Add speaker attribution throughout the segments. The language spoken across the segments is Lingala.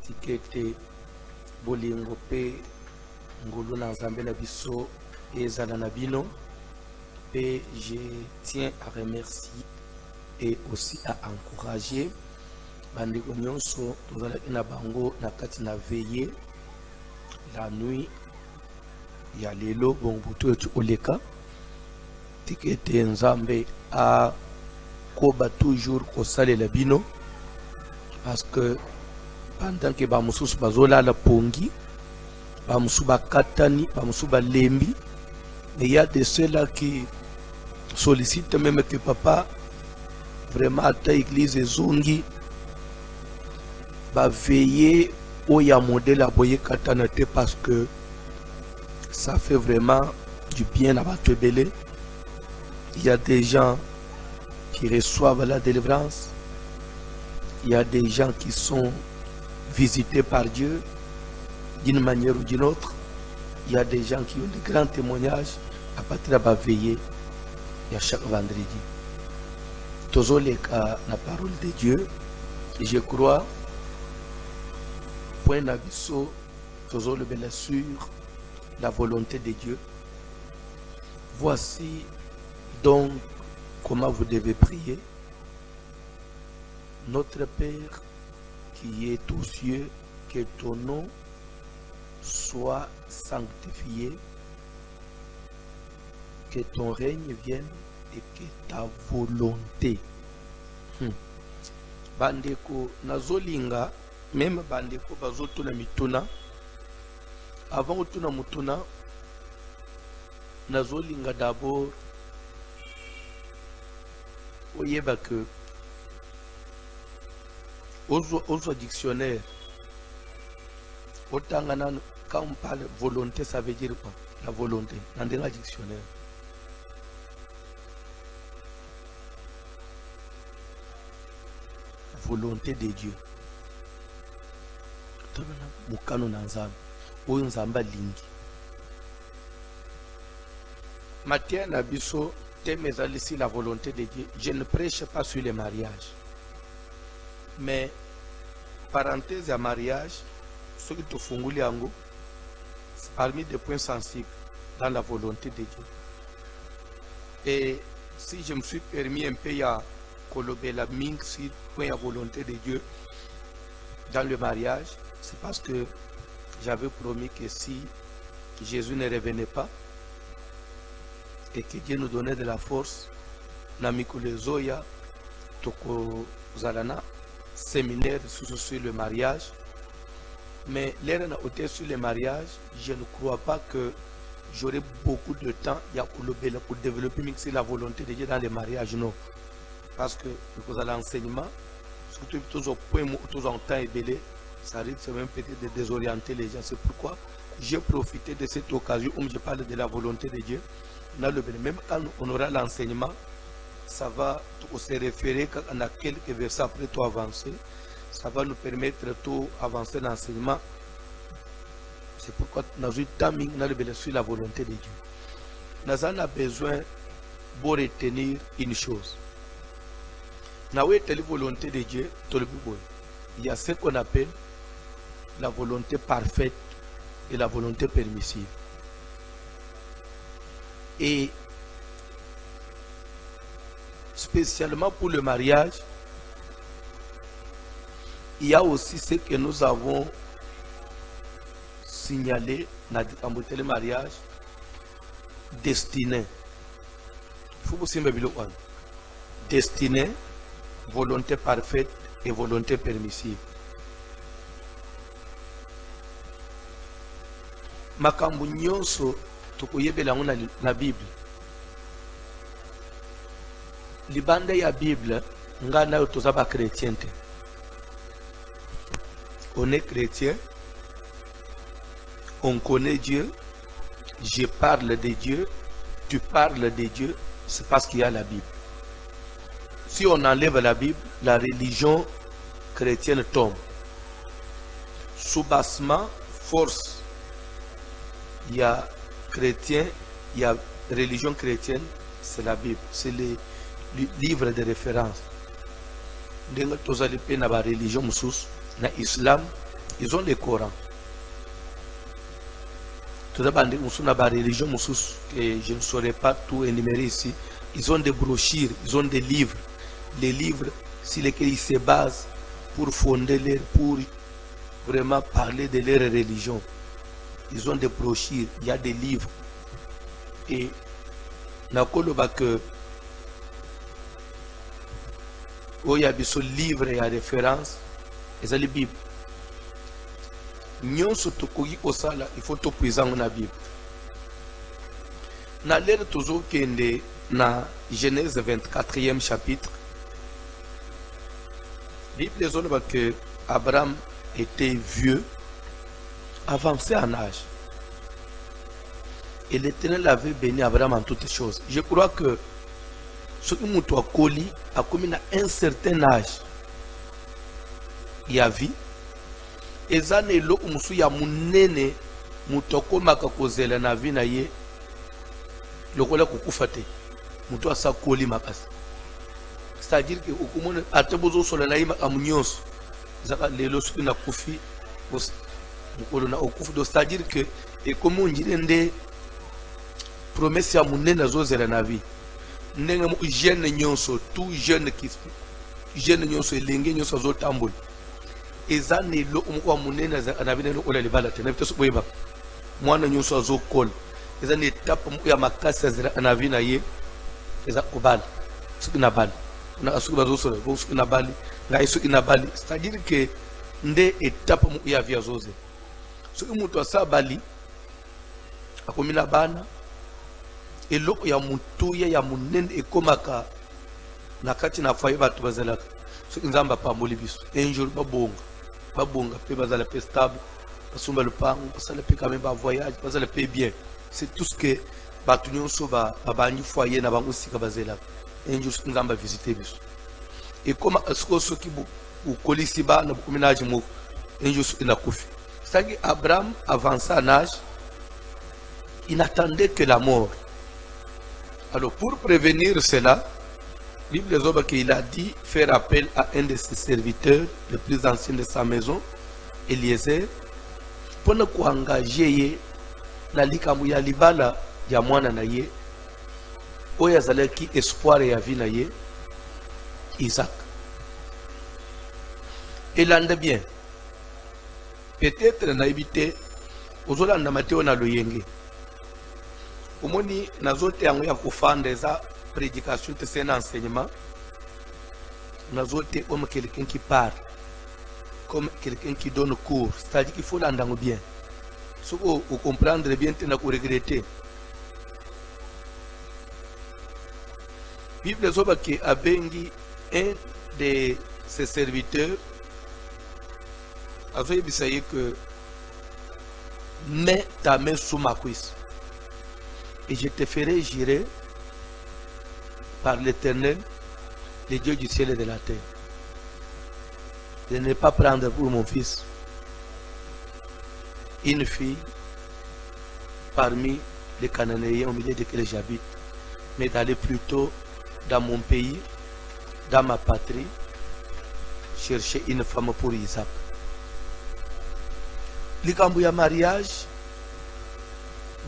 Speaker 1: tikete bolingo pe ngulu na nzambe na biso ezala na bino. Et je tiens à remercier et aussi à encourager bandeko nyonso tozalaki na bango na kati na veillée la nuit ya lelo bon butu etu oleka tikete nzambe a koba toujours kosalela bino parce que pendant que bamususu bazolala pongi bamusu bakatani bamusu balembi, mais il y a de ceux-là qui sollicitent même que papa vraiment à ta église zongi va veiller au ya modèle à boyer katanate parce que ça fait vraiment du bien à votre belé. Il y a des gens qui reçoivent la délivrance, il y a des gens qui sont visités par Dieu d'une manière ou d'une autre, il y a des gens qui ont de grands témoignages à partir de la veillée et à chaque vendredi. Tozoleka la parole de Dieu, et je crois, point d'abisso, tozolebela sur la volonté de Dieu. Voici donc comment vous devez prier. Notre Père qui est aux cieux, que ton nom soit sanctifié, que ton règne vienne et que ta volonté. Bandeko nazolinga, même bandeko bazotuna mituna, avant otuna mutuna, nazolinga d'abord oyeba que aux dictionnaire otangana quand on parle volonté, ça veut dire quoi? La volonté. Dans le dictionnaire. Volonté de Dieu. Mukano nanzam. Oyo nzamba lingi. Matin nabiso thème ici la volonté de Dieu. Je ne prêche pas sur les mariages. Mais parenthèse à mariage, ce qui te funguli ango, parmi des points sensibles dans la volonté de Dieu. Et si je me suis permis un peu à colober la ming sur point à volonté de Dieu dans le mariage, c'est parce que j'avais promis que si Jésus ne revenait pas et que Dieu nous donnait de la force, Namikule Zoya, Toko Zalana, séminaire sur le mariage. Mais l'air sur le mariage, je ne crois pas que j'aurai beaucoup de temps pour développer la volonté de Dieu dans les mariages, non. Parce que l'enseignement, surtout tous au point où tous en temps est belé, ça risque même peut-être de désorienter les gens. C'est pourquoi j'ai profité de cette occasion où je parle de la volonté de Dieu. Même quand on aura l'enseignement, ça va se référer à quelques versets après tout avancer. Ça va nous permettre de tout avancer dans l'enseignement. C'est pourquoi nous avons sur la volonté de Dieu. Nous avons besoin de retenir une chose. Nous avons la volonté de Dieu. Il y a ce qu'on appelle la volonté parfaite et la volonté permissive. Et spécialement pour le mariage, il y a aussi ce que nous avons signalé dans le mariage destiné. Il faut aussi me dire destiné, volonté parfaite et volonté permissive. Makambu nyonso tukoyebela na Bible. Libanda ya Bible nga nayo tozaba chrétien te. On est chrétien, on connaît Dieu, je parle de Dieu, tu parles de Dieu, c'est parce qu'il y a la Bible. Si on enlève la Bible, la religion chrétienne tombe. Soubassement, force. Il y a chrétien, il y a religion chrétienne, c'est la Bible, c'est le livre de référence. Denga tozali pe na ba religion mususu na Islam ils ont des Corans. Tout d'abord, on a des religions que je ne saurais pas tout énumérer ici. Ils ont des brochures, ils ont des livres. Les livres sur lesquels ils se basent pour fonder pour vraiment parler de leur religion. Ils ont des brochures, il y a des livres. Et nakoloba que il y a des livres et références, et c'est la Bible. Nous il faut tout présenter dans la Bible. Dans l'air toujours qui est dans Genèse 24e chapitre, la Bible dit que Abraham était vieux, avancé en âge. Et l'Éternel avait béni Abraham en toutes choses. Je crois que ce qui m'a collé a commis à un certain âge. Il y a vie. Et ça n'est pas que ya munene mutoko makakozela na vie na ye lokola kokufate muto asa koli makasi. C'est-à-dire que okumona atebozo sola na yima amunyos zaka lelo suki na kufi mukolo na okufu do, c'est-à-dire que et comme on dit ndé promesse ya munene zozela na vie ndenge mu jeune nyonso tout jeune qui jeune nyonso elenge nyonso azotambola ezane lo umukwa munene anabine lo ola libala tena bitoso boyeba mwana nyonso azokola ezane etape mu ya makasi azira anavina ye eza kobala suki na bali na asuki bazosola bo suki na bali ngai suki na bali, c'est-à-dire que nde etape mu ya via zoze suki mutu asa bali akomina bana eloko ya mutu ya munene ekomaka na kati na faye batu bazalaka suki nzamba pamboli biso un jour babonga pe bazala pe stable basumba lupango basala pe quand même ba voyage bazala pe bien. C'est tout ce que batu nyonso ba banyi foyer na bango sika bazela un jour suki nzamba visiter biso et comme ce qui bu kolisi ba na bukuminaji mo un jour suki na kufi. C'est que Abraham avança en âge, il n'attendait que la mort. Alors pour prévenir cela, la Bible dit qu'il a dit faire appel à un de ses serviteurs, le plus ancien de sa maison, Eliezer, pour ne pas engager la likamu ya libala ya mwana na ye, oya zalaki espoir ya vie na ye, Isaac. Et l'ande bien. Peut-être na évité aux na mateo na loyenge. Omoni nazote yango ya kufanda eza prédication, c'est un enseignement. Nous autres, comme quelqu'un qui parle, comme quelqu'un qui donne cours, c'est-à-dire qu'il faut l'entendre bien. Si vous comprenez bien, vous allez regretter. La Bible dit que Abengi, un de ses serviteurs, a dit que mets ta main sous ma cuisse et je te ferai jurer par l'Éternel, le Dieu du ciel et de la terre, de ne pas prendre pour mon fils une fille parmi les Cananéens au milieu desquels j'habite, mais d'aller plutôt dans mon pays, dans ma patrie, chercher une femme pour Isaac. Likambu ya mariage,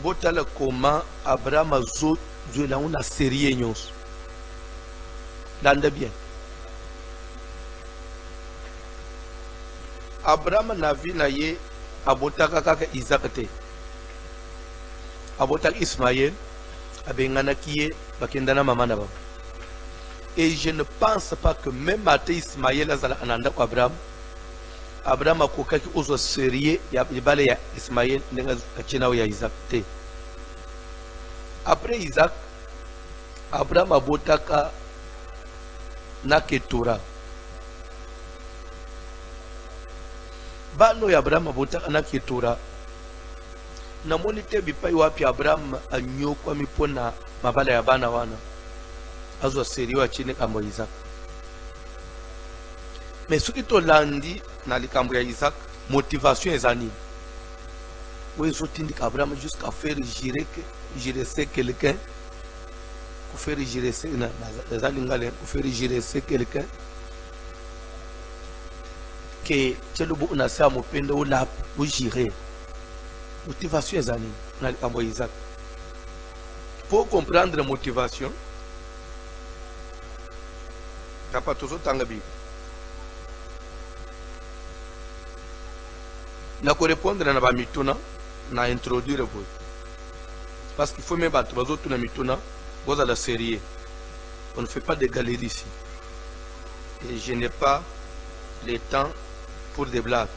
Speaker 1: botala comment Abraham a zo la una série nyonso. Lande bien. Abraham na vi na ye abotaka kaka Isaac te. Abotaka Ismaël abengana kiye bakendana mama na ba. Et je ne pense pas que même à Ismaël azala ananda ko Abraham. Abraham akokaki ozo série ya libale ya Ismaël ndenga kachina ya Isaac te. Après Isaac, Abraham abotaka na Ketura. Bano ya Abraham abotaka na Ketura. Na monite bipai wapi Abraham anyokwa mipona mabala ya bana wana. Azo seriwa chini kama Isaac. Mais ce qui to landi na likambo ya Isaac, motivation ezani. Oui, ils Abraham jusqu'à faire girer quelqu'un. Pour faire girer quelqu'un. que tchelubu unasa mopende ulap ujire motivation ezani na likambo Isaac. Pour comprendre la motivation kapa tozo tanga bi na ko répondre na ba mituna na introduire vous parce qu'il faut même battre les autres na mituna vous à la série. On ne fait pas de galeries ici et je n'ai pas le temps pour des blagues.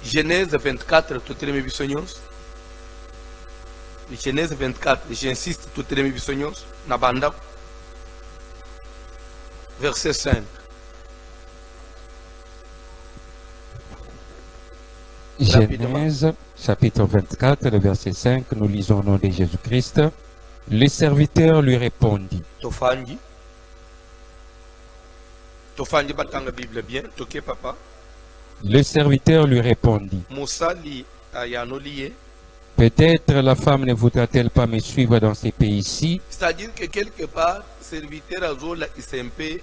Speaker 1: Genèse 24 toutes les bisognos. Genèse 24, j'insiste toutes les bisognos na banda verset 5.
Speaker 2: Genèse, chapitre 24, le verset 5, nous lisons au nom de Jésus-Christ. Le serviteur lui répondit.
Speaker 1: Tofangi batanga Bible bien, toke papa.
Speaker 2: Le serviteur lui répondit.
Speaker 1: Mosali ayanolié.
Speaker 2: Peut-être la femme ne voudra-t-elle pas me suivre dans ces pays-ci?
Speaker 1: C'est-à-dire que quelque part, serviteur azola isempe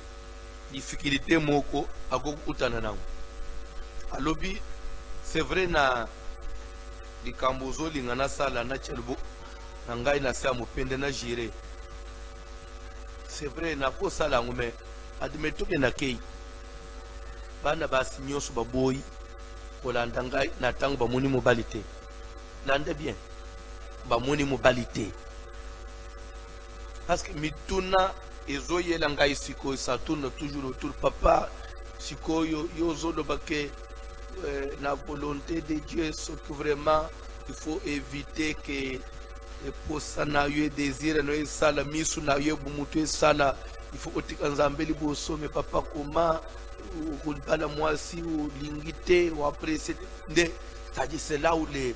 Speaker 1: difficulté moko agogo utanana. Alobi c'est vrai na likambozo lingana sala na chelbo ngai na sa mopende na jire. C'est vrai na ko sala ngume admetuke na kei bana basi nyoso baboyi kolanda ngai na tango bamoni mobilité nande bien bamoni mobilité parce que mituna ezoyela ngai siko ça tourne toujours autour papa sikoyo yozolo bake la volonté de Dieu, ce que vraiment il faut éviter que pour ça na eu désir no sala misu na eu bumutu sala il faut que nzambeli boso mais papa comment ou bala moi si ou lingité ou après c'est c'est là où les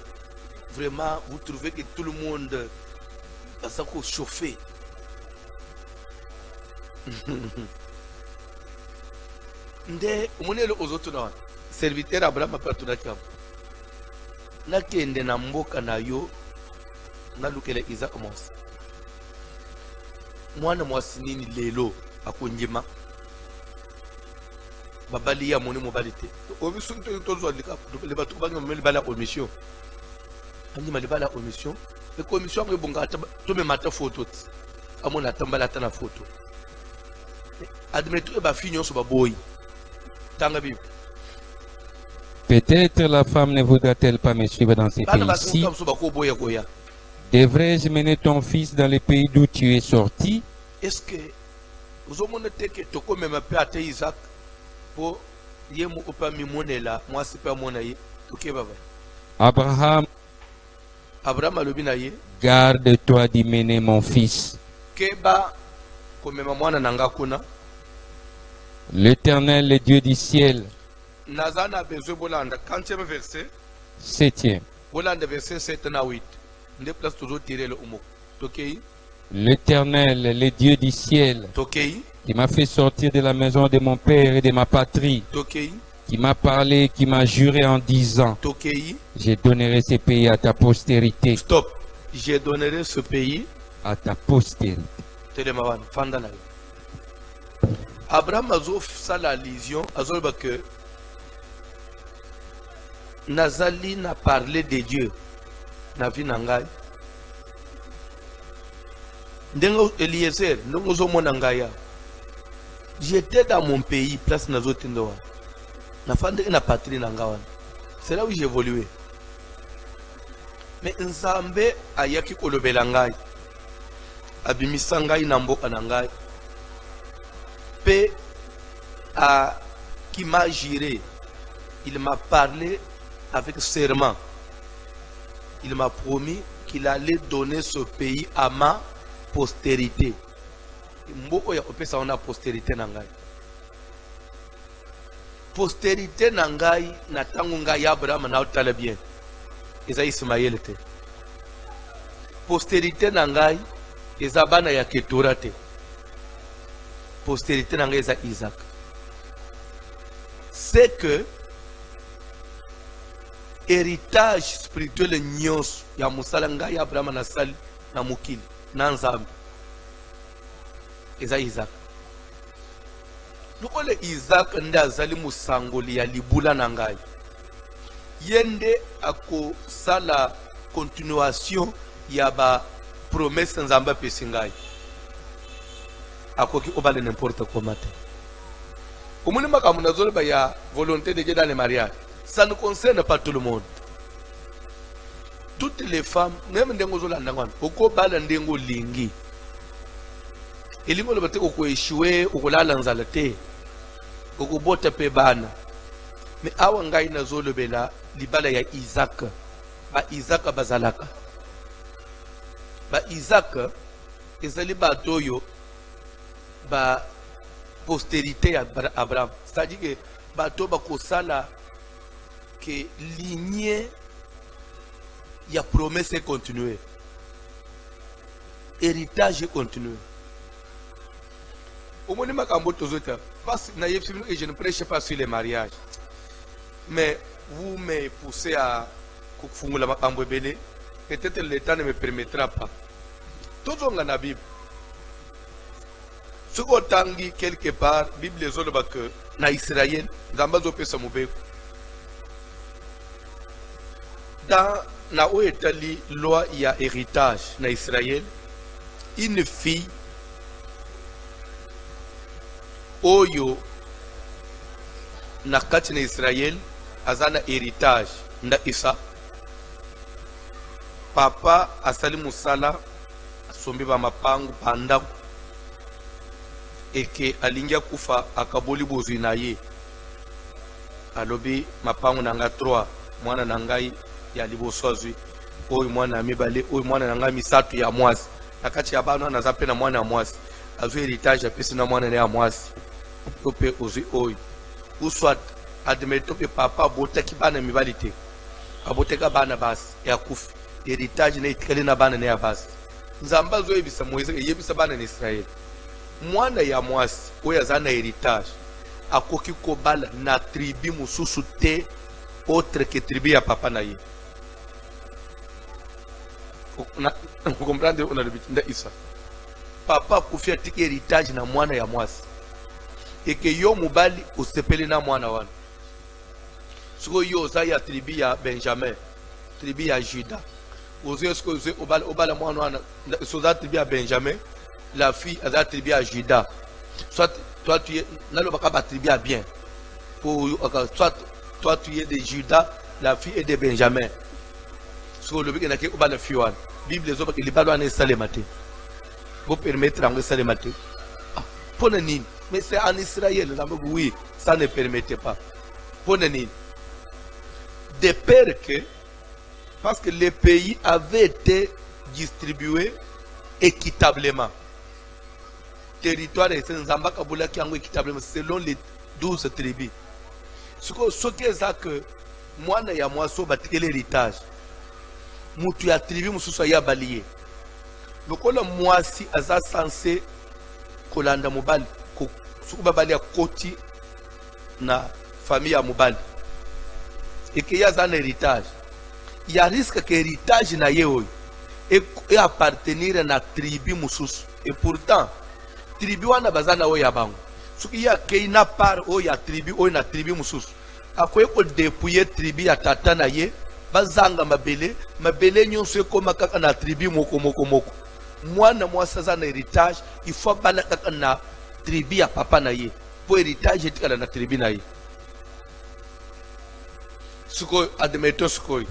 Speaker 1: vraiment vous trouvez que tout le monde ça qu'on chauffer. Nde umunelo ozoto na serviteur Abraham apatunaki nakende na mboka na yo nalukele Isaac mwasi mwana mwasi nini lelo akongema babali ya moni mobali te obiso tozwa le bato bangi meli bala commission andi mali bala commission e commission ngo bonga to me mata photo amona tambala tana photo admetu e ba finyo so baboyi tanga bibi.
Speaker 2: Peut-être la femme ne voudra-t-elle pas me suivre dans ces pays-ci? Devrais-je mener ton fils dans les pays d'où tu es sorti?
Speaker 1: Est-ce que vous avez dit que tu as même appelé Isaac pour yemu opami monela moi c'est pas mon aïe ok baba
Speaker 2: Abraham
Speaker 1: alobinaye
Speaker 2: garde-toi d'y mener mon fils.
Speaker 1: Keba komema mwana nanga kuna
Speaker 2: L'Éternel, le Dieu du ciel.
Speaker 1: Nazana besoin bolanda 40e verset
Speaker 2: 7e.
Speaker 1: bolanda verset 7 na 8 nde place toujours tirer le umo tokei.
Speaker 2: L'Éternel, le Dieu du ciel,
Speaker 1: tokei
Speaker 2: qui m'a fait sortir de la maison de mon père et de ma patrie,
Speaker 1: tokei
Speaker 2: qui m'a parlé, qui m'a juré en disant,
Speaker 1: tokei
Speaker 2: je donnerai ce pays à ta postérité.
Speaker 1: Stop. Je donnerai ce pays
Speaker 2: à ta postérité.
Speaker 1: Telemawan fandana. Abraham azof sala allusion azolba que Nazali n'a parlé de Dieu. Navi nangai. Ndengo Eliezer, ndongo zo monangaya. J'étais dans mon pays, place Nazotindoa. Na fande na patrie nangawan. C'est là où j'ai évolué. Mais Nzambe ayaki kolobela ngai. Abimisa ngai na mboka na ngai. Pe a qui m'a juré. Il m'a parlé avec serment. Il m'a promis qu'il allait donner ce pays à ma postérité. Mboko ya opesa ona postérité na ngai. Postérité na ngai na tangu ngai Abraham na otala bien. Eza Ismaël te. Postérité na ngai eza bana ya Ketura te. Postérité na ngai eza Isaac. C'est que héritage spirituel nyos ya musala ngai Abraham na sali na mukili na Nzambe eza Isaac. lokole Isaac nde azali musangoli ya libula na ngai yende ako sala continuation ya ba promesse nzamba pesi ngai akoki obale n'importe comment te omoni makambo nazoloba ya volonté de Dieu dans le mariage, ça ne concerne pas tout le monde. Toutes les femmes, même ndengo zolanda ngwana okobala ndengo lingi elingo loba te okoeshiwe okolala nzala te okobota pe bana mais awa ngai nazolobela libala ya Isaac ba Isaac bazalaka ba Isaac ezali bato oyo ba postérité ya Abraham, c'est-à-dire que bato bakosala que lignée ya promesse continue, héritage continue. Au moment makambo tozota parce que je ne prêche pas sur les mariages, mais vous me poussez à kufungula makambo belé, peut-être le temps ne me permettra pas. Tozonga na Bible. Ce qu'on tangi quelque part, Bible les autres que na Israël, zambazo pesa mubeko. Dans na oetali loi il y a héritage na Israël, une fille oyo na kati na Israël azana héritage nda Isa. Papa asali musala asombi ba mapangu panda eke alingia kufa akaboli bozwi na ye alobi mapangu nanga 3 mwana nangai ya liboso azwi oyo mwana ya mibale oyo mwana nanga misatu ya mwasi nakati ya bana naza pe na mwana ya mwasi azwi héritage apesi na mwana ya mwasi ope ozwi oyo uswat admeto pe papa abotaki bana mibali te aboteka bana basi ya kufi héritage na itikali na bana ya basi nzamba azoyebisa Moise yebisa bana na Israel mwana ya mwasi oyo aza na héritage akoki kobala na tribu mususu te autre que tribu ya papa na ye. Vous comprenez, on a le but de Isa. Papa kufia tiki héritage na mwana ya mwasi eke yo mubali osepeli na mwana wana siko yo oza ya tribu ya Benjamin, tribu ya Juda ozo siko obala mwana wana soza tribu ya Benjamin, la fille a la tribu à Juda. Soit toi tu es dans le tribu à bien. Soit toi tu es de Juda, la fille est de Benjamin. Sur le but qu'il y a la fille. Bible les autres qui les balles en salématé. Vous permettre en salématé. Ponanine. Mais c'est en Israël. Oui, ça ne permettait pas. Ponanine. De peur que, parce que les pays avaient été distribués équitablement. Territoire et Nzamba Kabula qui ont équitablement selon les 12 tribus. Ce qui est ça que moi na ya moi so batike l'héritage. Mutu ya tribu mususu ya balié. Lokola mwasi aza censé kolanda mobali ko sukuba bali ya koti na famille ya mobali. Et que y a un héritage. Il y a risque que héritage na yeoy et appartenir à la tribu mususu. Et pourtant tribu wana bazana oya bango suki ya keina par oya tribu oya na tribu mususu akoye ko dépouiller tribu ya tata na ye bazanga mabele nyonso ekoma kaka na tribu moko mwana mwasi za na héritage il faut bala kaka na tribu ya papa na ye po héritage etikala na tribu na ye suko admeto suko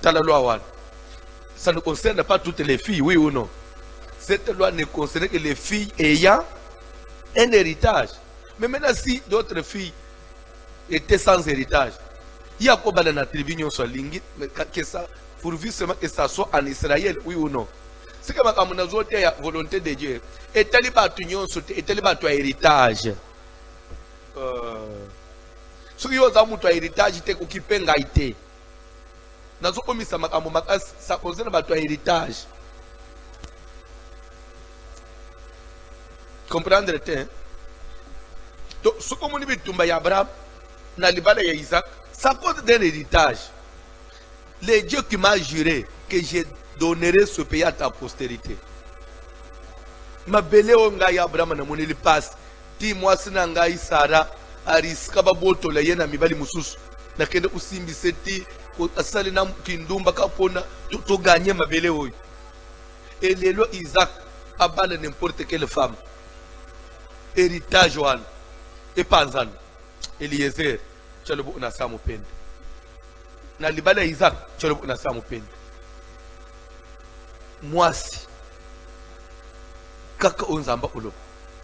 Speaker 1: tala loi wana ça ne concerne pas toutes les filles, oui ou non. Cette loi ne concerne que les filles ayant un héritage. Mais maintenant, si d'autres filles étaient sans héritage, il y a quoi dans la tribu sur lingi, mais que ça, pourvu seulement que ça soit en Israël, oui ou non. C'est comme quand on a la volonté de Dieu. Et tel est ton héritage. Ce qui est ton héritage, c'est qu'on peut ngaïté. Ça concerne ton héritage. Comprendre le temps. Donc, ce qu'on dit Tumba Abraham, na libala ya Isaac, ça cause d'un héritage. Le Dieu qui m'a juré que je donnerai ce pays à ta postérité. Ma belle onga ya Abraham na moneli passe ti mwasi na ngai Sara ariska babotola ye na mibali mususu nakende usimbise ti asali na kindumba kapona toganye mabele oyo elelo Isaac abala n'importe quelle femme héritage wana epanzana Eliezer chalobo unasa mupende na libala Isaac chalobo unasa mupende mwasi kaka onzamba ulobo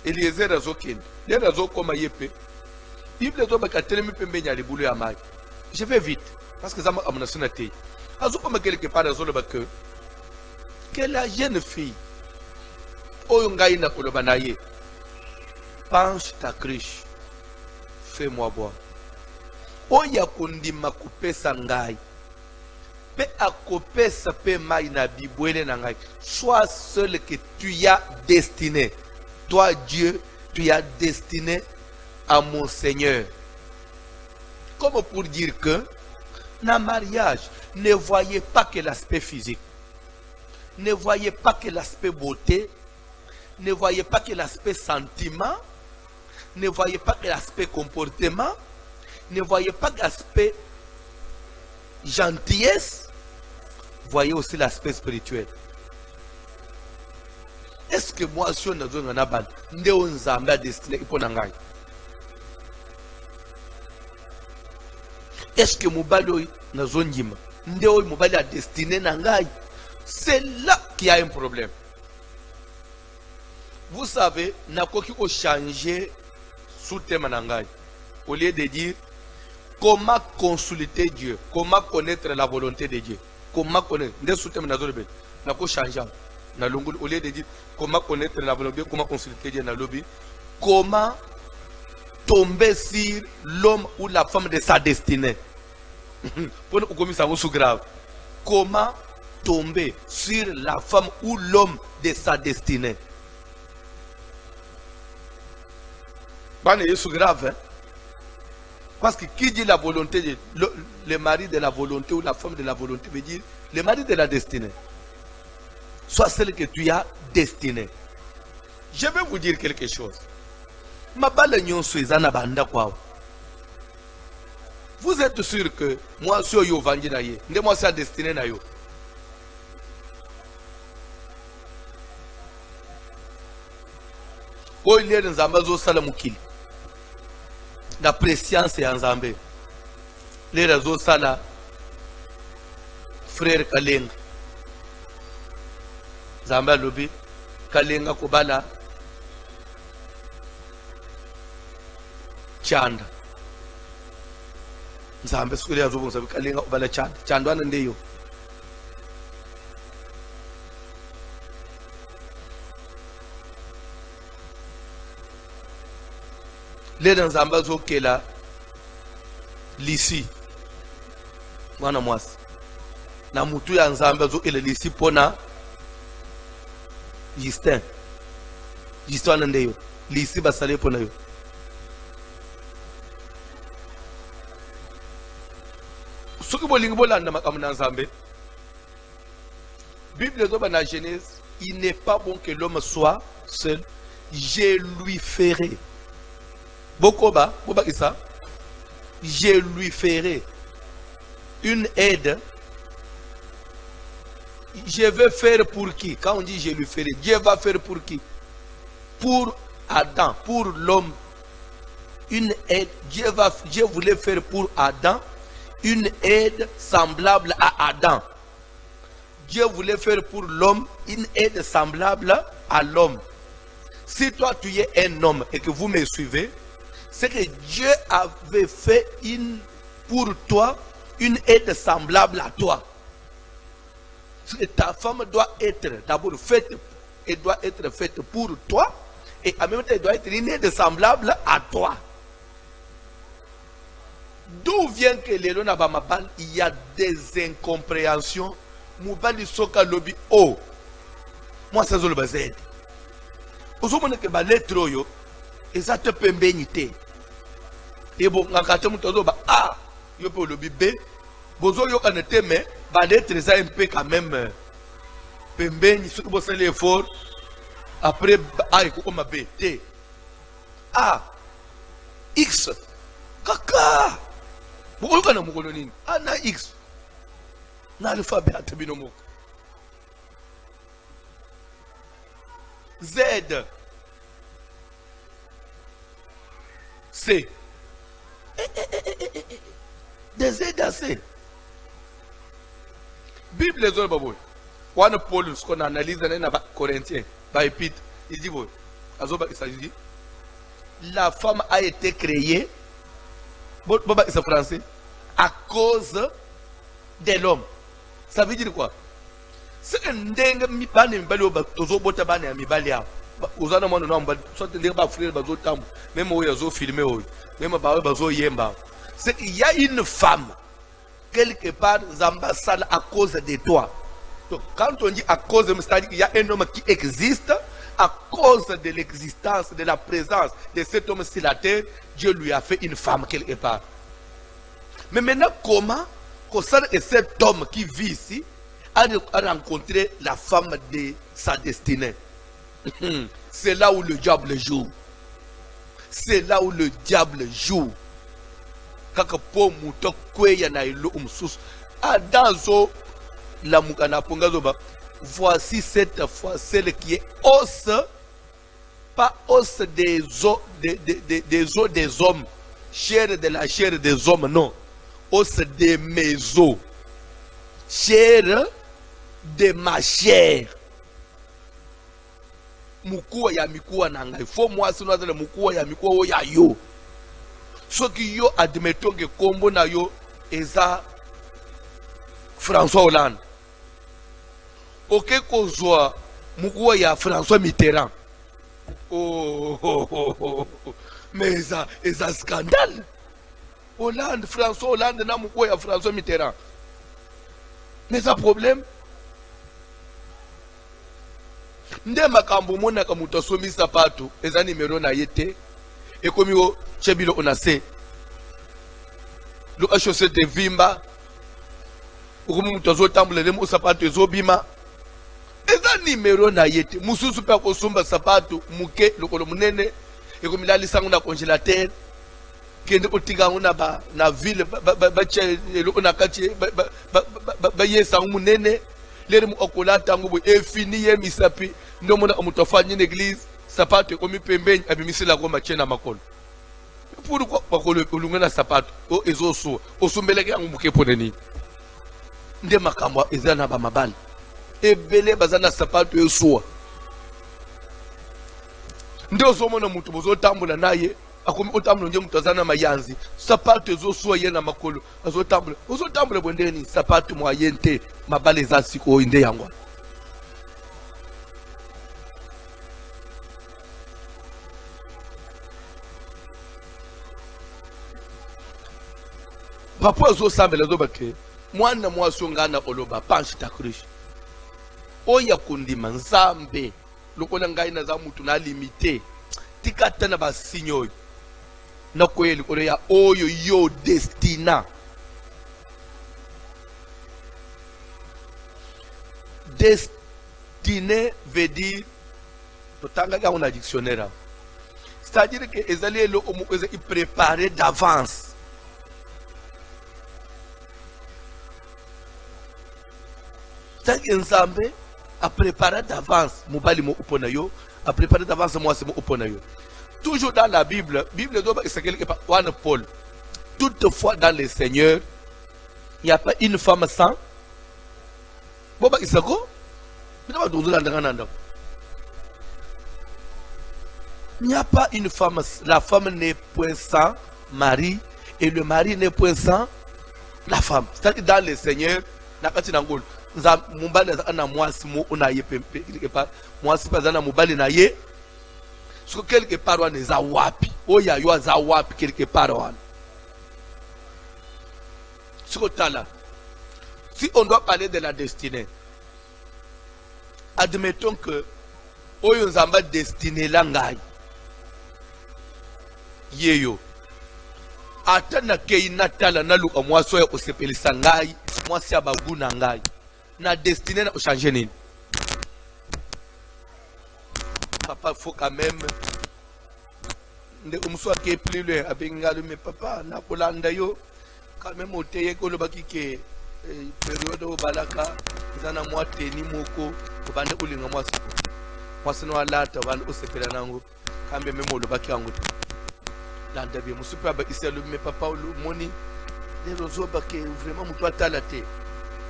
Speaker 1: Eliezer azokende lera azokoma yepe Bible zo bakatelemi pembeni ya libulu ya mayi. Je vais vite parce que ça m'a amené sur la tête. Azokoma quelque part azoloba que la jeune fille oyo ngai na koloba na ye penche ta cruche fais-moi boire. Oya kondima kopesa ngai pe akopesa pe mai na bibwele na ngai. Sois seul que tu y as destiné. Toi Dieu, tu y as destiné à mon Seigneur. Comme pour dire que dans le mariage, ne voyez pas que l'aspect physique, ne voyez pas que l'aspect beauté, ne voyez pas que l'aspect sentiment, ne voyez pas que l'aspect comportement, ne voyez pas que l'aspect gentillesse, voyez aussi l'aspect spirituel. Est-ce que moi, si on a besoin d'un abad, on a destiné pour nangai? Est-ce que Moubalo na zonjima? Ndeo Moubali a destiné nangai? C'est là qu'il y a un problème. Vous savez, n'a quoi qui a changé sous thème nangai. Au lieu de dire comment consulter Dieu, comment connaître la volonté de Dieu, comment connaître. Ndeo sous thème nazolebe, n'a quoi changé. Au lieu de dire comment connaître la volonté, comment consulter Dieu dans lobby, comment tomber sur l'homme ou la femme de sa destinée. Pour nous commis ça sous grave. Comment tomber sur la femme ou l'homme de sa destinée. C'est grave, hein? Parce que qui dit la volonté, le mari de la volonté ou la femme de la volonté veut dire le mari de la destinée. Soit celle que tu as destinée. Je vais vous dire quelque chose. Vous êtes sûr que moi, si je vendu na ye, moi, c'est destiné na yo. Quand il y a des amazons salamukil, la préscience est en Zambé. Les réseaux sala, frère Kalenga, Zamba Lobi, Kalenga Kobala, Chanda. Zamba Suria Zobo, Kalenga Kobala Chanda, Chandwan and Deyo. Les dans Zamba Zokela, Lissi, Mwana Mwas, Namutu ya Zamba Zokela Lissi Pona, Justin Ndeyo, Lissi Basale Pona yo. Ce que vous voulez dire dans Zambé, Bible de la Genèse, il n'est pas bon que l'homme soit seul. Je lui ferai. Bokoba, ça. Je lui ferai une aide. Je vais faire pour qui? Quand on dit je lui ferai, Dieu va faire pour qui? Pour Adam, pour l'homme. Une aide. Dieu voulait faire pour Adam une aide semblable à Adam. Dieu voulait faire pour l'homme une aide semblable à l'homme. Si toi tu es un homme et que vous me suivez, c'est que Dieu avait fait pour toi une aide semblable à toi. Ta femme doit être d'abord faite, elle doit être faite pour toi, et en même temps elle doit être une aide semblable à toi. D'où vient que les lois n'abamabal, il y a des incompréhensions. Moubali soka lobi oh, moi c'est le bazed. Aujourd'hui que ba lettre yo, et ça te peut béniter. Et bon, quand tu me ba ah, yo peut lobi b, bozo yo quand tu mais ba lettre ça un peu quand même pembeni, ce que vous savez l'effort après ah il faut comme b t. A X kaka bukoyoka na mokolo nini A na X na alphabet ata bino moko Z C de Z à C Bible les autres baboy One Paul ce qu'on analyse dans Corinthiens par épître il dit bon il s'agit la femme a été créée c'est français à cause de l'homme ça veut dire quoi c'est que ndenga mibane mibali oba tozobota bana ya mibali ya uzana mwana na mbali soit ndenge ba frère bazo tambo même oyo azo filmer oyo même ba bazo yemba c'est qu'il y a une femme quelque part zamba sala à cause de toi. Donc quand on dit à cause de, c'est-à-dire qu'il y a un homme qui existe à cause de l'existence, de la présence de cet homme sur la terre, Dieu lui a fait une femme quelque part. Mais maintenant comment cet homme qui vit ici a rencontré la femme de sa destinée? C'est là où le diable joue. C'est là où le diable joue. Kaka po muto kweya na ilo umsus. Adanzo la mukana pongazo ba. Voici cette fois celle qui est os, pas os des os des os des hommes, chair de la chair des hommes, non. Os de mes os, chair de ma chair. Mukua ya mikuwa nanga. Il faut moi si nous avons mukua ya mikuwa o ya yo. Ce qui yo admettons que combo na yo eza François Hollande. Ok kozwa mukua ya François Mitterrand. Mais eza scandale. Hollande, François Hollande na mukua ya François Mitterrand. Mais ça problème. Nde makambo mona ka muto somi sapato eza numéro na yete ekomi o chebilo onase lo achose de vimba okomi muto zo tambula le mo sapato ezobima eza numéro na yete mususu pe ko somba sapato muke lokolo munene ekomi la lisango na congélateur kende otinga ngona ba na ville ba che lo na kati ba yesa munene lere mu okola tango bo efini ye misapi ndo mona omutofanya une église sapato komi pembeni abimisi la goma chena makolo pourquoi makolo olungana sapato o ezoso osumbeleke yangu mukepo neni nde makambo ezana ba mabali ebele bazana sapato esuwa nde osomona mutu bozo tambula naye akomi otambula nje mutu azana mayanzi sapato ezosuwa ye na makolo azotambula ozotambula bwendeni sapato moyente mabale za siko inde yango papa ozo sambela zo bake mwana mwaso ngana oloba panshi ta krish oya kundima nzambe lokola ngai na za mutu na limité tikata na basinyo na koyeli kolo ya oyo yo destina destiné veut dire totanga ga on a dictionnaire c'est-à-dire que ezali lo omo ezali préparé d'avance. Nzambe a préparé d'avance mobali mo upona yo, a préparé d'avance moi c'est mo upona yo. Toujours dans la Bible c'est quelque part One Paul. Toutefois dans le Seigneur, il n'y a pas une femme sans. Boba isako? Il n'y a pas une femme, la femme n'est point sans mari et le mari n'est point sans la femme. C'est-à-dire dans le Seigneur, nakati nangolo. Nza mubali na mwasi mo onaye pempe quelque part mwasi pazana mubali na ye so quelque part wana za wapi oya yo za wapi quelque part wana siko tala si on doit parler de la destinée admettons que oyo nzamba destiné la ngai yeyo atana kei natala na luka mwasi oya osepelisa ngai mwasi abaguna ngai na destiné na changer nini papa faut quand même nde umso ke plile abengalo me papa na kolanda yo quand même oteye ko lobaki ke période o balaka zana mwa teni moko bande ulinga mwasi no alata bande osepela nango kambe memo lobaki yango te landa bien musupa ba iselo me papa lu moni les rozo ba ke vraiment muto atala te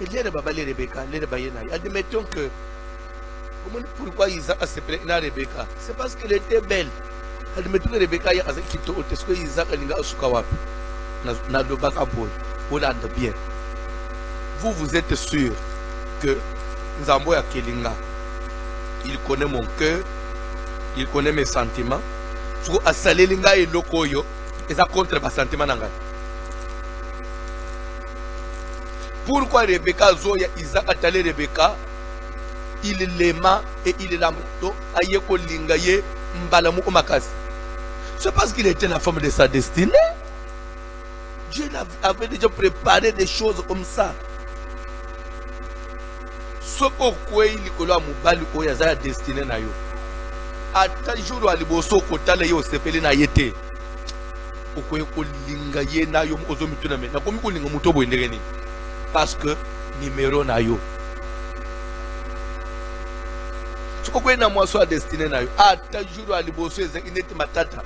Speaker 1: et les baba les Rebecca les bayena admettons que pourquoi Isaac a séparé na Rebecca c'est parce qu'elle était belle. Admettons que Rebecca ya azaki to otesko Isaac alinga asuka wapi na lobaka boy olanda bien. Vous êtes sûr que Nzambo ya Kelinga il connaît mon cœur, il connaît mes sentiments. So asalelinga eloko yo eza contre ba sentiment nanga. Pourquoi Rebecca zoya Isaac atale Rebecca il l'aima et il l'amoto aye ko linga ye mbalamu omakasi. C'est parce qu'il était la femme de sa destinée. Dieu avait déjà préparé des choses comme ça. Ce pourquoi il a mobali oya za destinée na yo. Ata jour wa liboso kotala yo sepeli na yete. Okoye ko linga ye na yo ozo mituna me. Na komi ko linga muto bo ndengeni. Parce que numéro na yo. Ce pourquoi na moi so destinée na yo. Ata jour wa liboso ezaki neti matata.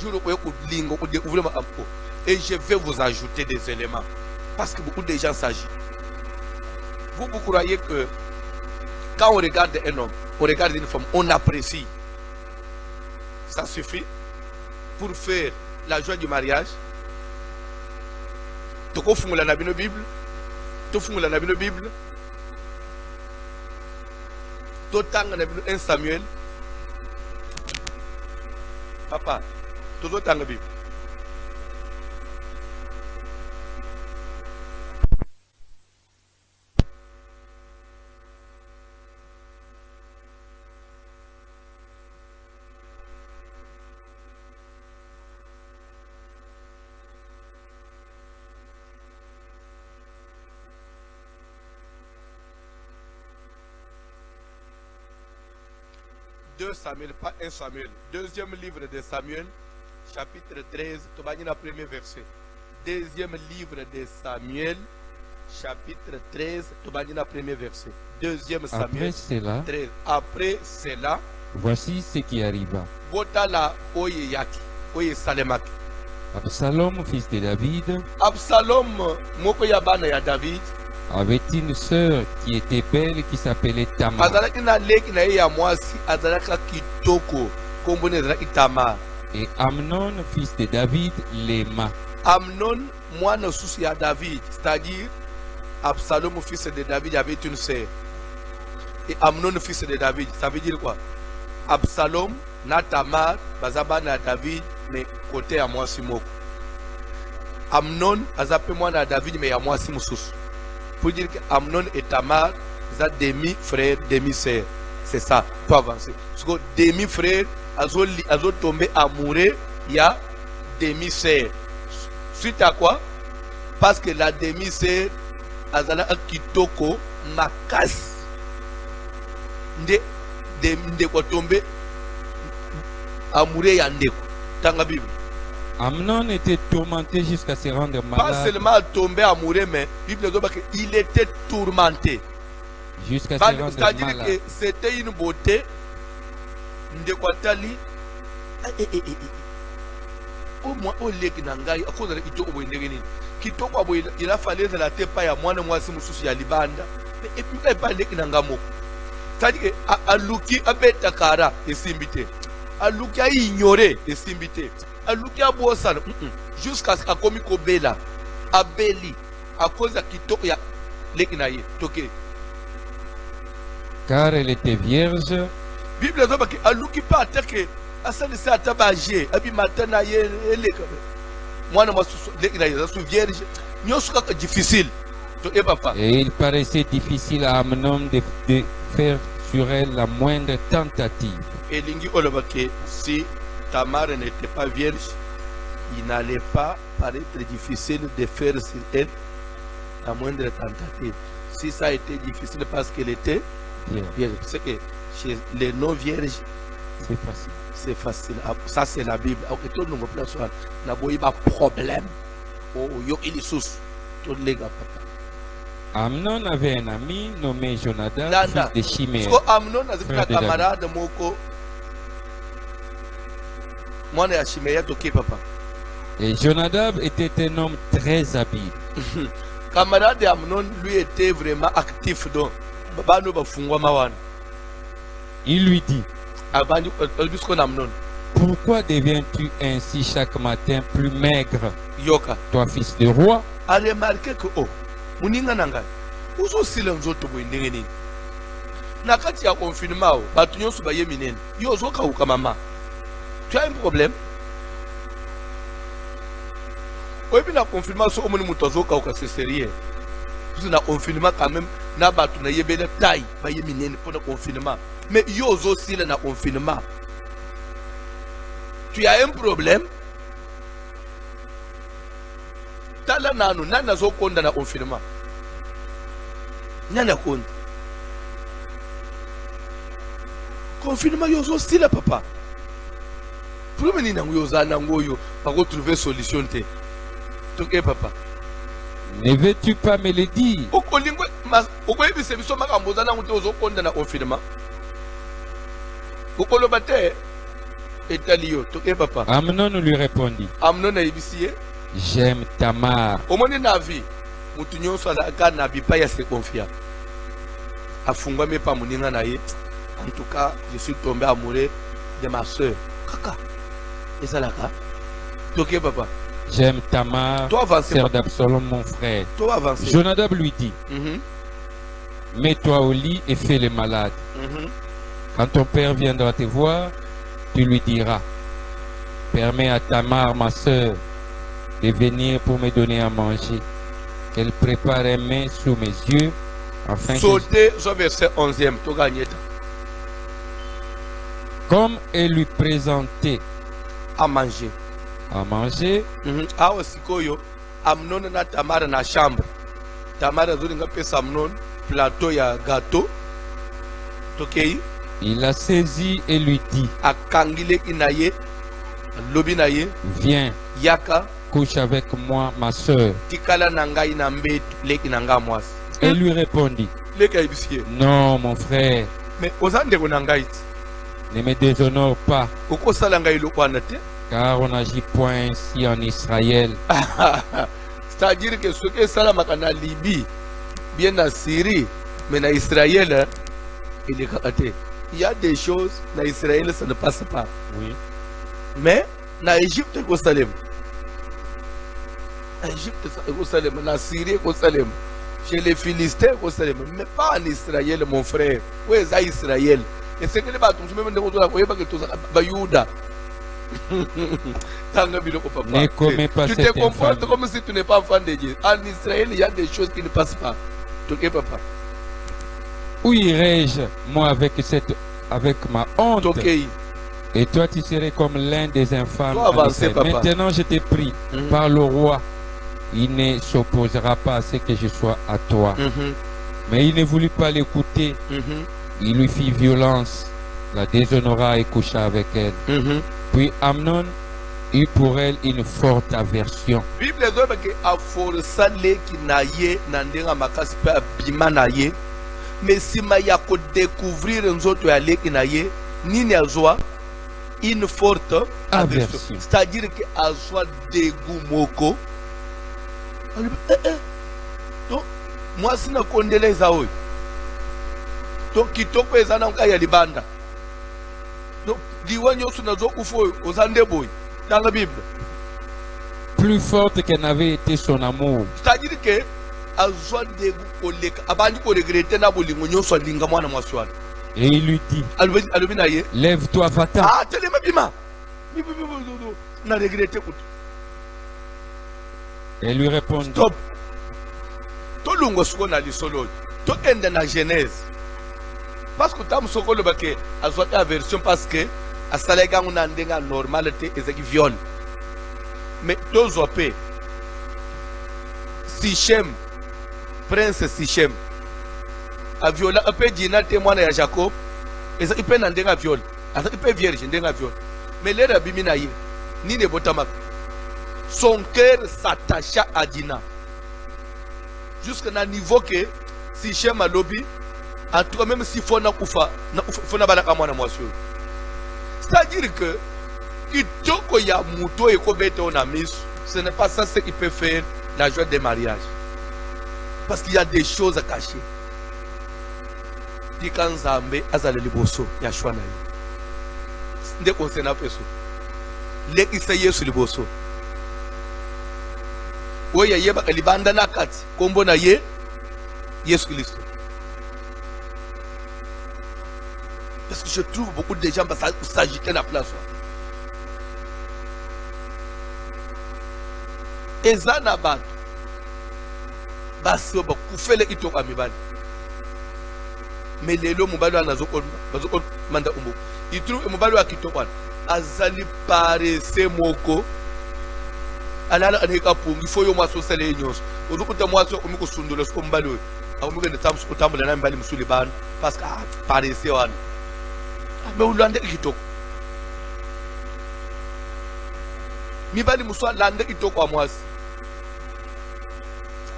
Speaker 1: Jour okoye ko linga ko découvrir ma ampo. Et je vais vous ajouter des éléments. Parce que beaucoup de gens s'agitent. Vous croyez que quand on regarde un homme, on regarde une femme, on apprécie. Ça suffit pour faire la joie du mariage. Tu fais la Bible. Tu fais la Bible. Tu fais 1 Samuel. Papa, tu fais la Bible. Samuel, pas 1 Samuel. Deuxième livre de Samuel, chapitre 13, tu vas lire le premier verset. Deuxième livre de Samuel, chapitre 13, tu vas lire le premier verset. Deuxième Samuel, 13. Après cela,
Speaker 2: voici ce qui arriva.
Speaker 1: Botala oye yaki, oye salemaki.
Speaker 2: Absalom, fils de David,
Speaker 1: Absalom, moko ya bana ya David,
Speaker 2: avait une sœur qui était belle qui s'appelait Tamar. Et Amnon, fils de David, l'aima.
Speaker 1: Amnon, moine souci à David, c'est-à-dire Absalom, fils de David, avait une sœur. Et Amnon, fils de David, ça veut dire quoi? Absalom, na Tamar, bazaba na David, mais côté à moi simoko. Amnon, azapé moi na David, mais à moi simoussous. Pour dire que Amnon et Tamar, ils ont demi-frère, demi-sœur. C'est ça, pour avancer. Parce que demi-frère, ils ont tombé amoureux, il y a demi-sœur. Suite à quoi? Parce que la demi-sœur, elle a un kitoko, makas. De quoi tomber amoureux, yandeko. Dans la Bible.
Speaker 2: Amnon était tourmenté jusqu'à se rendre malade.
Speaker 1: Pas seulement tombé amoureux, mais il était tourmenté.
Speaker 2: Jusqu'à se rendre malade.
Speaker 1: C'est-à-dire que c'était une beauté. Au moins, au lieu que Nangaï, à cause de l'Itoko, il a fallu que la tête paye à moi, moi, si je suis à Libanda. Et puis, il pas les Nangamo. C'est-à-dire que Aluki a fait Takara et Simbité. Aluki a ignoré et Simbité. Jusqu'à ce qu'il Bela, Abeli, à cause de Kito, il y a l'Ekinaïe, Toké.
Speaker 2: Car elle était vierge.
Speaker 1: Bible dit que Aluki pas attaqué, Assan s'est attaqué, Abi Matanaye, moi, je suis vierge, c'est difficile.
Speaker 2: Et il paraissait difficile à Amnon de faire sur elle la moindre tentative.
Speaker 1: Et Lingi Olobake, si Tamar n'était pas vierge, il n'allait pas paraître difficile de faire sur elle la moindre tentative. Si ça a été difficile parce qu'elle était vierge, c'est que chez les non-vierges,
Speaker 2: C'est facile.
Speaker 1: C'est facile. Ça, c'est la Bible. Ok, tout le monde n'a pas de problème. Oh, il est sous. Tout le monde.
Speaker 2: Amnon avait un ami nommé Jonadab, fils de Shimei.
Speaker 1: Parce que Amnon a un camarade moko. Moi, je suis Shimei, ok, papa.
Speaker 2: Et Jonadab était un homme très habile.
Speaker 1: Camarade Amnon, lui, était vraiment actif. Donc,
Speaker 2: il lui dit,
Speaker 1: Amnon.
Speaker 2: pourquoi deviens-tu ainsi chaque matin plus maigre,
Speaker 1: Yoka.
Speaker 2: toi fils de roi?
Speaker 1: A remarqué que, oh, Muninga Nanga, où sont les autres Windini? Nakati ya confinement, Batunyo Subaye Minen, Yozoka ou Kamama. Tu as un problème? Oui, mais la confirmation, au moment où c'est sérieux. Parce que la confinement, quand même, n'a pas de taille, pour le confinement. Mais il y a aussi le confinement. Tu as un problème? Tala nano, nana zo konda na confinement. Nana konda. Confinement, il y a aussi le papa. Pour me dire que trouver solution. Ok, papa.
Speaker 2: Ne veux-tu pas me le dire? Amnon lui répondit, j'aime Tamar.
Speaker 1: En tout cas, je suis tombé amoureux de ma soeur. Kaka. Et ça là, ok, papa.
Speaker 2: J'aime Tamar, sœur d'Absalom, mon frère. Jonadab lui dit, mets-toi au lit et fais le malade. Quand ton père viendra te voir, tu lui diras, permets à Tamar, ma sœur, de venir pour me donner à manger. Qu'elle prépare un mets sous mes yeux, afin
Speaker 1: sauter sur verset 11e, tu gagnes.
Speaker 2: Comme elle lui présentait
Speaker 1: à manger.
Speaker 2: Ah
Speaker 1: aussi koyo Amnon na Tamara na chambre. Tamara zolinga pesa Amnon plateau ya gâteau. Tokei.
Speaker 2: Il a saisi et lui dit,
Speaker 1: akangile inaye lobi naye.
Speaker 2: Viens.
Speaker 1: Yaka.
Speaker 2: Couche avec moi, ma soeur.
Speaker 1: Tikala nangai na mbetu leki nanga mwasi.
Speaker 2: Elle lui répondit, non mon frère.
Speaker 1: Mais osande konangai.
Speaker 2: Ne me déshonore pas. Car on n'agit point ainsi en Israël.
Speaker 1: C'est-à-dire que ce que ça en Libye, bien en Syrie, mais en Israël, il est karaté. Il y a des choses, en Israël, ça ne passe pas.
Speaker 2: Oui.
Speaker 1: Mais en Égypte, Jérusalem. En Égypte, Jérusalem. En Syrie, Jérusalem. Chez les Philistins, Jérusalem. Mais pas en Israël, mon frère. Où est Israël? Et c'est que les bâtons, même des retours à Bayouda.
Speaker 2: Ne commets pas
Speaker 1: tu te comportes comme si tu n'es pas enfant de Dieu. En Israël, il y a des choses qui ne passent pas. Ok, papa.
Speaker 2: Où irai-je, moi, avec ma honte?
Speaker 1: Okay.
Speaker 2: Et toi, tu serais comme l'un des infâmes.
Speaker 1: Avancer,
Speaker 2: maintenant, je t'ai pris par le roi. Il ne s'opposera pas à ce que je sois à toi. Mais il ne voulut pas l'écouter. Il lui fit violence, la déshonora et coucha avec elle. Puis Amnon eut pour elle une forte aversion.
Speaker 1: Bible dit que a força leki naye nandenga makasi pa bima naye. Mais si maya ko découvrir nzoto ya leki naye, nini azwa une forte aversion. C'est-à-dire que azwa dégoût moko. Donc moi sina kondeleza oyo. Donc kitoko ezana nkaya libanda. Donc diwanyo sunazo kufo ozande boy dans la Bible.
Speaker 2: Plus forte qu'elle n'avait été son amour.
Speaker 1: C'est-à-dire que azwa de koleka abandi ko regretter na bolingo nyonso linga mwana mwaswana.
Speaker 2: Et il lui dit, lève-toi, va-t'en.
Speaker 1: Ah, telema bima. Na regretter kutu.
Speaker 2: Elle lui répond,
Speaker 1: stop. Tolungo suko na lisolo. Tokende na Genèse. Parce que tam sokolo bake azwa ta version parce que asalega nguna ndenga normalité ezaki viol. Mais tozo pe Sichem, prince Sichem, a viola un peu dina témoin ya Jacob, et ça il peut n'endenga viol. azaki pe vierge ndenga viol mais l'air abimina ye ni ne botamaka son cœur s'attacha à Dina jusqu'à un niveau que si Shem a lobby en tout cas même si faut na kufa faut na balaka mwana mwasi c'est-à-dire que kitoko ya muto ekobete on a mis ce n'est pas ça ce qui peut faire la joie des mariages parce qu'il y a des choses à cacher tika nzambe azala liboso ya shwa na ye nde konsena peso lekisa Yesu liboso oya yeba kalibanda na kati kombo na ye Yesu Christ. Parce que je trouve beaucoup de gens s'agiter dans la place. Ezana bat baso ba kufele ito amibali mais lelo mobali anazoko bazoko manda umbo itru mobali wa kitokwana azali parese moko alala aneka pungi foyo mwaso sele nyos uzukuta mwaso umiko sundulo sko mbali we awumike ntamsu kutambula na mbali musuli bana parce que parese wana mais ulande kitoko mibali muswa lande kitoko amwasi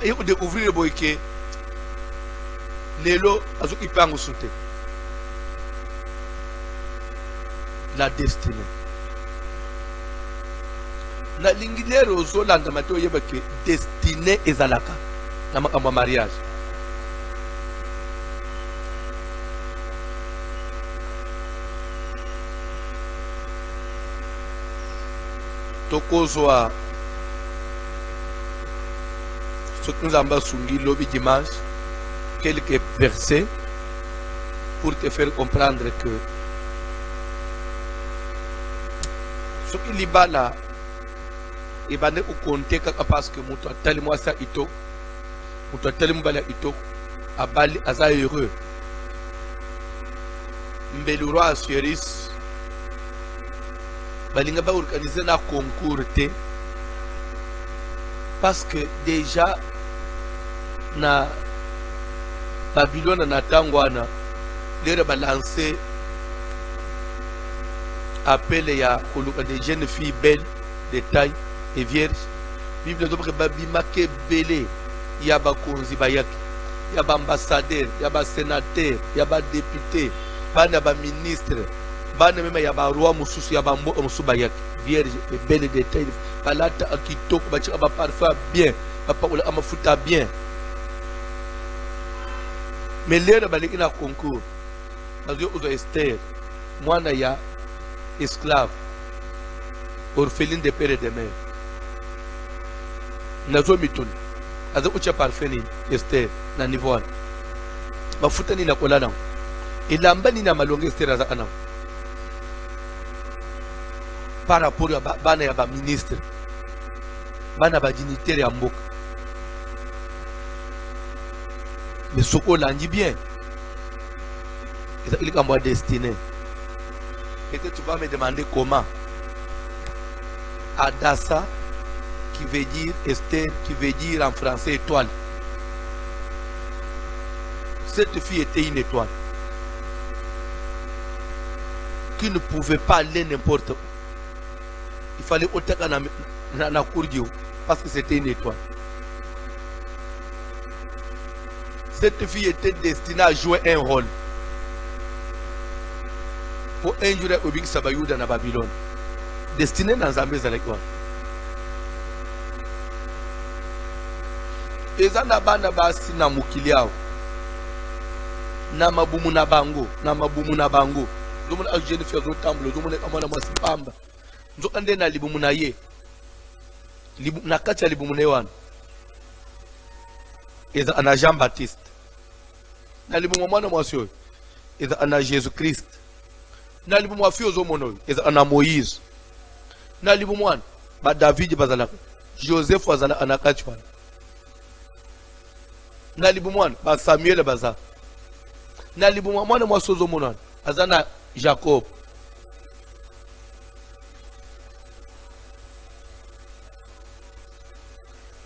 Speaker 1: et vous découvrez le boyke lelo azuki pango sute la destinée na lingilero zo landa mato yebake destinée ezalaka na makamba mariage tokozwa ce que nous avons soumis le dimanche, quelques versets pour te faire comprendre que ce qui est là, il va nous compter parce que nous avons tellement ça ito, nous avons tellement bala ito, à bali aza heureux. Mbeluro assuris, balinga ba organiser na concours te, parce que déjà na Babylone na tangwana lere balancer appel ya koluka des jeunes filles belles de taille et vierges Bible dobre babima ke belé ya ba konzi bayaki ya ba ambassadeur ya ba sénateur ya ba député bana ba ministre bana mema ya ba roi mususu ya ba mbo musu bayaki vierge et belle de taille balata akitoko ba chika ba parfum bien ba paula amafuta bien. Mais l'air baliki na concours parce que Esther mwana ya esclave orpheline de père et de mère nazo mituni aza ucha parfeni Esther na niveau wana mafuta ni na kola na ilamba ni na malonge Esther aza kana par rapport à bana ya ba ministre bana ba dignitaire ya mboka. Mais ce qu'on l'a dit bien, il est comme destiné. Et que tu vas me demander comment. Adassa, qui veut dire Esther, qui veut dire en français étoile. Cette fille était une étoile qui ne pouvait pas aller n'importe où. Il fallait ôter na courdiou parce que c'était une étoile. Cette fille était destinée à jouer un rôle pour un jour au Big Sabayouda dans Babylone. Destinée dans Zambé Zalekwa. Ezana bana basi na mukiliao. Na mabumu na bango. Na mabumu na bango. Zomo na jeune fille zo tambulo. Zomo na kamana masipamba. Nzo ande na libumu na ye. Libu na kati ya libumu na yewana. Eza ana Jean Baptiste. Na libumu mwana mwasyo. Eza ana Jésus Christ. Na libumu wafio zo mono. Eza ana Moïse. Na libumu mwana. Ba David bazalaka. Joseph wazala ana kati wana. Na libumu mwana. Ba Samuel baza. Na libumu mwana mwasyo zo mono. Azana Jacob.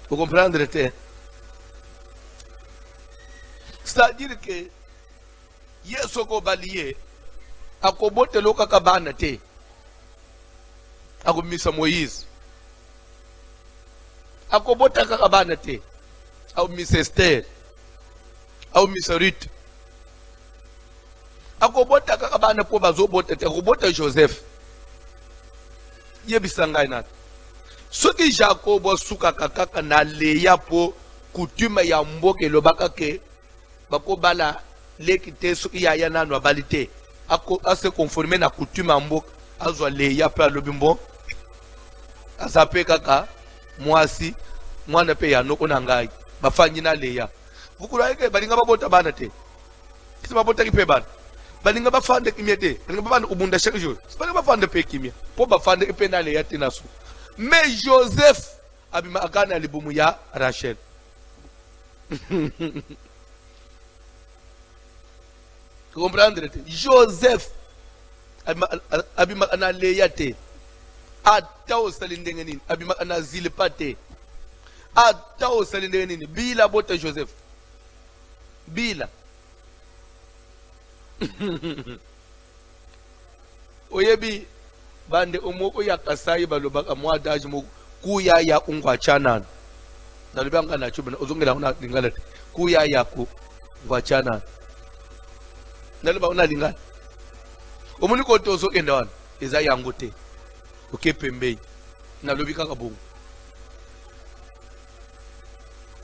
Speaker 1: Vous comprenez? C'est-à-dire que Yesoko balié akobotela kaka bana te akomisa Moïse akobota kaka bana te akomisa Esther akomisa Ruth akobota kaka bana po bazobota te akobota Joseph yebisa ngai nati soki Jacob asukaka kaka na Leya po coutume ya mboka elobaka ke bakobala leki te soki yaya nano abali te ase conforme na coutume ya mboka azwa Leya pe alobi mbo aza pe kaka mwasi mwana pe ya noko na ngai bafanyi na Leya vukula eke balinga babota bana te kisi babota ki pe bana balinga bafande kimia te balinga bafande kubunda chaque jour balinga bafande pe kimia po bafande pe na Leya te nasu mais Joseph abima akana libumu ya Rachel comprendre te Joseph abima ana Leya te ata osali ndenge nini abima ana Zilpa te ata osali ndenge nini bila bota Joseph bila oyebi bande omoko ya kasai balobaka mwa daji mo kuya ya ungwachana nalobanga na chubana ozongela una lingala kuya ya ku ngwachana naloba una lingala omuni ko tozo kenda wana eza yango te okepembe nalobi kaka bongo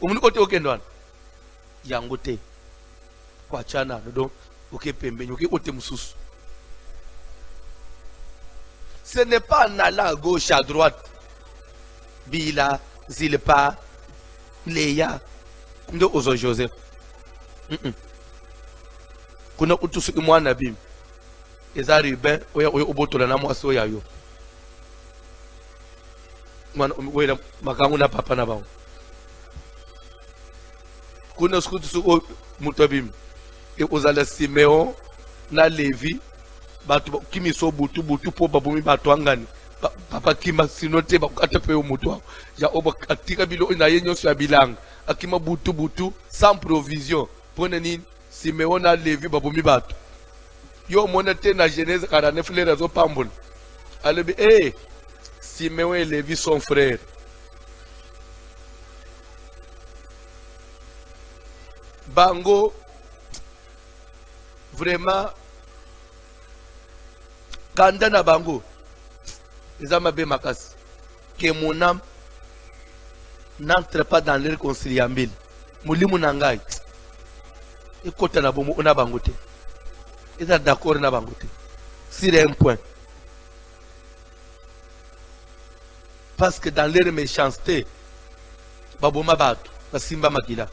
Speaker 1: omuni ko to kenda wana yango te kwachana ndo okepembe nyoki kote mususu. Ce n'est pas en allant à gauche, à droite. Bila, Zilpa, Leya, ndo ozo Joseph. Kuna utusu imwana bim. Eza Ruben, oya obotola na mwasi oya yo. Mwana oya makangu na papa na bao. Kuna skutusu mutabim. E ozala Simeon na Levi. Batu kimi so butu po babomi batu angani papa kima sinote bakata pe omuto ya oba katika bilo na yenyo so ya bilanga akima butu sans provision pona nini Simeon na Levi babomi batu yo mona te na Genèse 49 les razo pambol alebi Simeon et Levi sont frères bango vraiment kanda na bango ezama be makasi que mon âme n'entre pas dans l'irréconciliable mulimu na ngai ekota na bomo ona bango te eza d'accord na bango te sur un point parce que dans leur méchanceté baboma bato basimba makila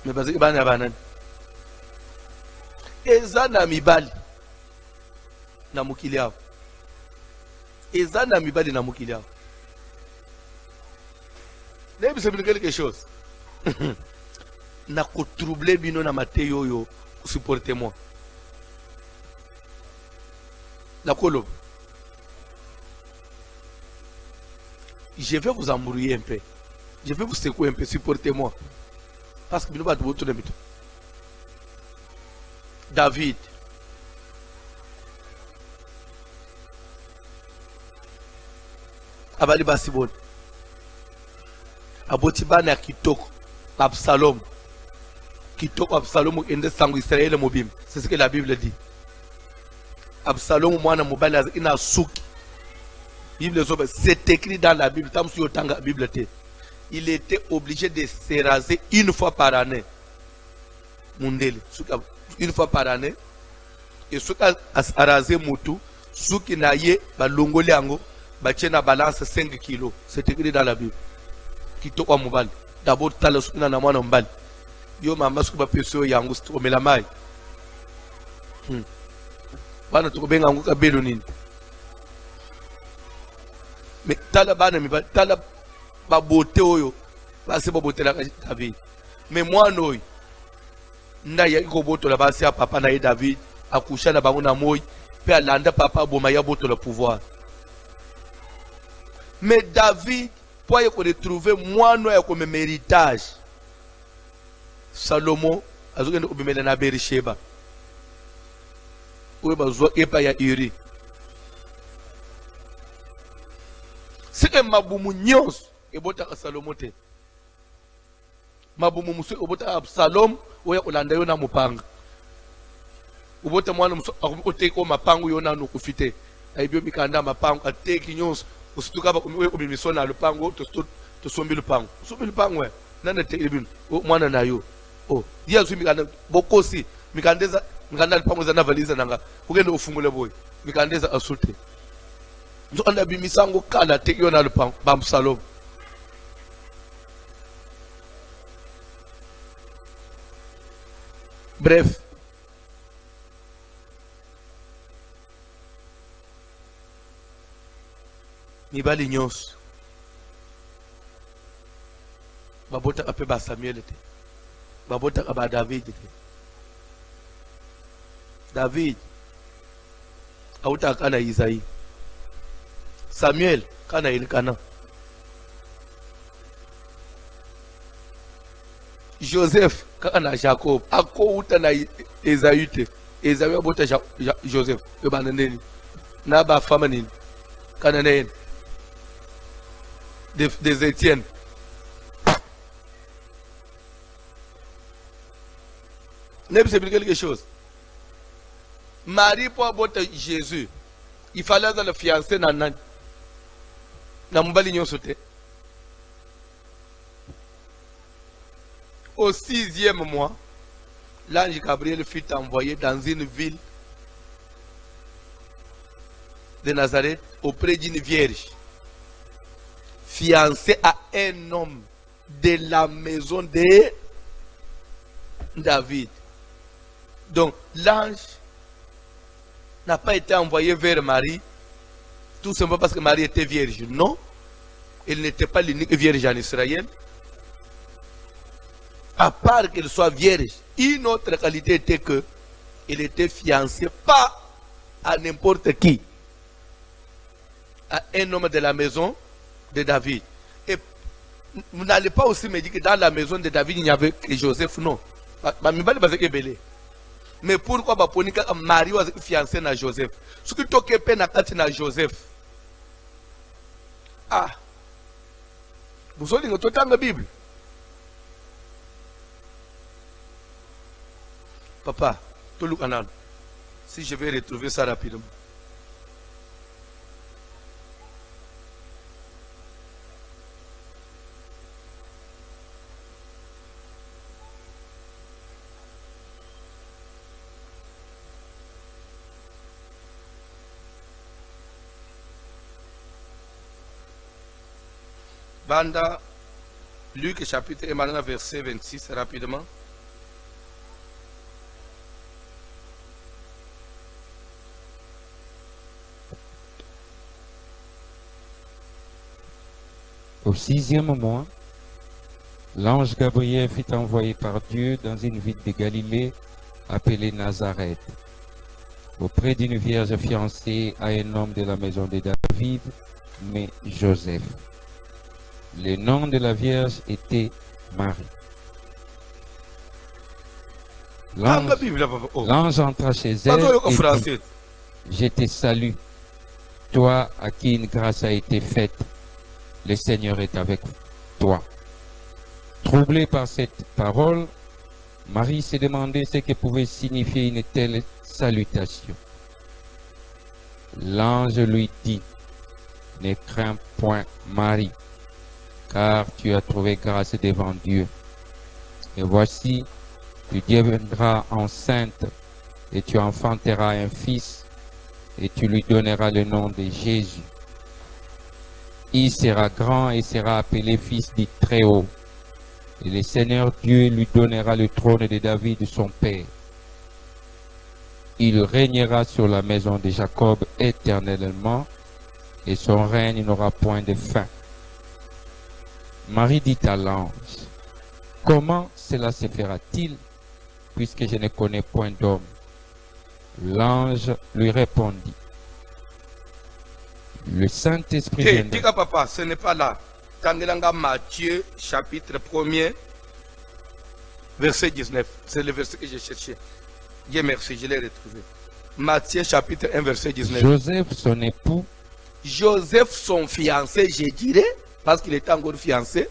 Speaker 1: mais parce que bana banani eza na mibali na mukili yao eza na mibali na mukili yao nebi c'est quelque chose na ko troubler bino na mateyo yo supportez-moi la kolo je vais vous embrouiller un peu je vais vous secouer un peu supportez-moi parce que bino ba tout le David abali basiboni aboti bana kitoko Absalom ende sangu Israël mobim c'est ce que la Bible dit Absalom mwana mobali ina suki Bible c'est écrit dans la Bible tam sur tanga Bible te il était obligé de se raser une fois par année mundele une fois par année et suka raser mutu suki na ye balongoli yango batie na balance 5 kilos c'est écrit dans la Bible kitoko mobali d'abord tala suki na mwana mbali yo mama suku ba peso yango omela mai bana tukobenga ngo ka belo nini mais tala bana mi tala ba bote oyo basi ba botela ka David mais mwana oyo nda ya iko botola basi ya papa na ye David akusha na bango na moyi pe alanda papa boma ya botola pouvoir mais David pour retrouver moi no comme héritage. Salomon azokende kubimela na Berisheba. Uwe bazwa epa ya Uri. Sike mabumu nyos ebota ka Salomon te. Mabumu musu ebota Absalom oya kulanda yo na mupanga. Ubota mwana musu akuteko mapangu yo na nokufite. Aibyo mikanda mapangu ateki nyos usituka ba ubimisona lupango to sombi lupango. Sombi lupango we. Nana te ibin mwana na yo. Oh, yesu mikanda bokosi mikandeza mikanda lupango za navaliza nanga. Kugenda ufungule boy. Mikandeza asulte. Nzo anda bimisango kala teki yo na lupango bam Salom. Bref. Mibali nyos babota ape ba Samuel te babota ba David te. David auta kana Isaïe, Samuel kana Elkana, Joseph kana Jacob ako uta na Esaü te. Esaü abota Joseph e bananeni na ba fama nini kana nene des Étienne. Ne peut s'expliquer quelque chose. Marie pour aborter Jésus, il fallait le fiancé dans Mbali Nyosote. Au 6e mois, l'ange Gabriel fut envoyé dans une ville de Nazareth auprès d'une vierge, fiancé à un homme de la maison de David. Donc l'ange n'a pas été envoyé vers Marie tout simplement parce que Marie était vierge. Non, elle n'était pas l'unique vierge en Israël. À part qu'elle soit vierge, une autre qualité était que elle était fiancée pas à n'importe qui, à un homme de la maison de David. Et vous n'allez pas aussi me dire que dans la maison de David, il n'y avait que Joseph, non. Mais pourquoi Marie was fiancée à Joseph? Ce qui t'occupe à Joseph. Ah. Vous savez, vous avez la Bible. Papa, tout le canal. Si je vais retrouver ça rapidement. Banda, Luc chapitre 1 verset 26, rapidement.
Speaker 2: Au 6e mois, l'ange Gabriel fut envoyé par Dieu dans une ville de Galilée appelée Nazareth, auprès d'une vierge fiancée à un homme de la maison de David, mais Joseph. Le nom de la vierge était Marie. L'ange entra chez elle et dit, je te salue, toi à qui une grâce a été faite. Le Seigneur est avec toi. Troublée par cette parole, Marie se demandait ce que pouvait signifier une telle salutation. L'ange lui dit, ne crains point Marie, car tu as trouvé grâce devant Dieu. Et voici, tu deviendras enceinte et tu enfanteras un fils et tu lui donneras le nom de Jésus. Il sera grand et sera appelé fils du Très-Haut. Et le Seigneur Dieu lui donnera le trône de David, son père. Il régnera sur la maison de Jacob éternellement, et son règne n'aura point de fin. Marie dit à l'ange, comment cela se fera-t-il, puisque je ne connais point d'homme? L'ange lui répondit, le Saint-Esprit viendra.
Speaker 1: Papa, ce n'est pas là. Tangelanga Matthieu, chapitre 1er, verset 19. C'est le verset que j'ai cherché. Dieu merci, je l'ai retrouvé. Matthieu, chapitre 1, verset 19.
Speaker 2: Joseph, son époux,
Speaker 1: Joseph, son fiancé, je dirais, parce qu'il était encore fiancé.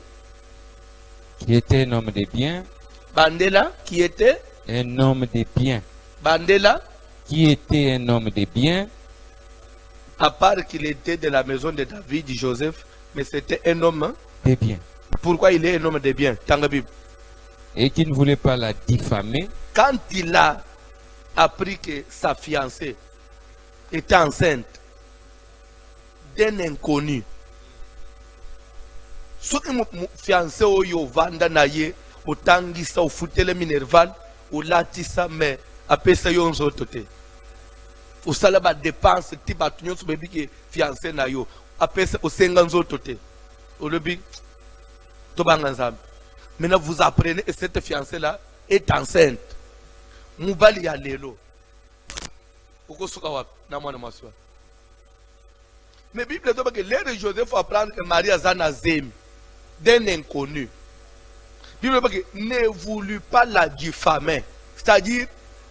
Speaker 2: qui était un homme de bien,
Speaker 1: Bandela, qui était
Speaker 2: un homme de bien,
Speaker 1: Bandela,
Speaker 2: qui était un homme de bien,
Speaker 1: à part qu'il était de la maison de David, Joseph, mais c'était un homme.
Speaker 2: de bien,
Speaker 1: Pourquoi il est un homme de bien? Dans la Bible.
Speaker 2: et qui ne voulait pas la diffamer,
Speaker 1: Quand il a appris que sa fiancée était enceinte d'un inconnu, ce que mon fiancé oyo vanda na ye otangisa ofutele minerval olatisa me apesa yo nzoto te osala ba dépense ti bato nyonso bebi ke fiancé na yo apesa osenga nzoto te olobi tobanga nzambe. Maintenant vous apprenez que cette fiancée là est enceinte. Mubali ya lelo okosuka wapi na mwana mwasi wapi? Mais Bible dit que l'air de Joseph apprendre que Marie a zana zemi d'un inconnu. Bible dit que ne voulut pas la diffamer, c'est-à-dire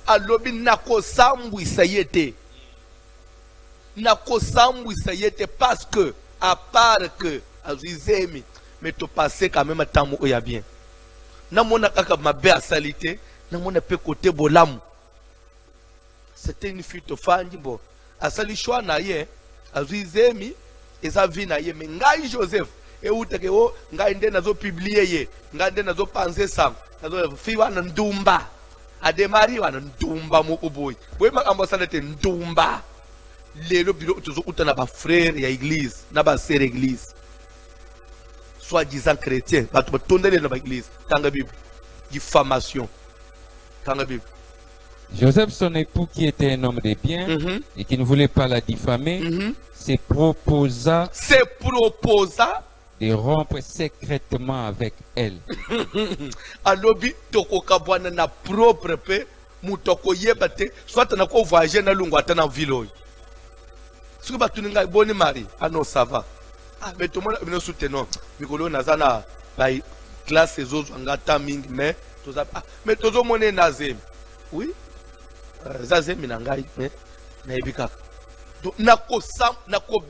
Speaker 1: alobi nakosambwisa yete, nakosambwisa yete parce que à part que azizemi mais to passer quand même temps oya bien. Na mona kaka mabe asalite, na mona pe côté bolamu. C'était une fille to fanji bo. Asali shwa na ye, azizemi eza vi na ye mais ngai Joseph e utake o ngai nde nazo publier ye, ngai nde nazo panze sam, nazo fi wana ndumba. Ademari wana ndumba moko boy. Boy makambo salete ndumba. Lelo bilo tuzo utana ba frère ya église, na ba sœur église. Soi-disant chrétien, ba to tondele na ba église, tanga Bible. Diffamation. Tanga Bible.
Speaker 2: Joseph, son époux, qui était un homme de bien, et qui ne voulait pas la diffamer, se proposa de rompre secrètement avec elle.
Speaker 1: Alobi toko kabwana na propre pe mutoko yebate soit na ko voyager na lungu atana vilo. Suko batuninga boni mari, ano ça va. Ah mais tout le monde bino soutenons. Mikolo nazana by classe ezozo ngata mingi mais toza mais tozo mone nazem. Oui. Zazemi na ngai mais na ebika. Donc nako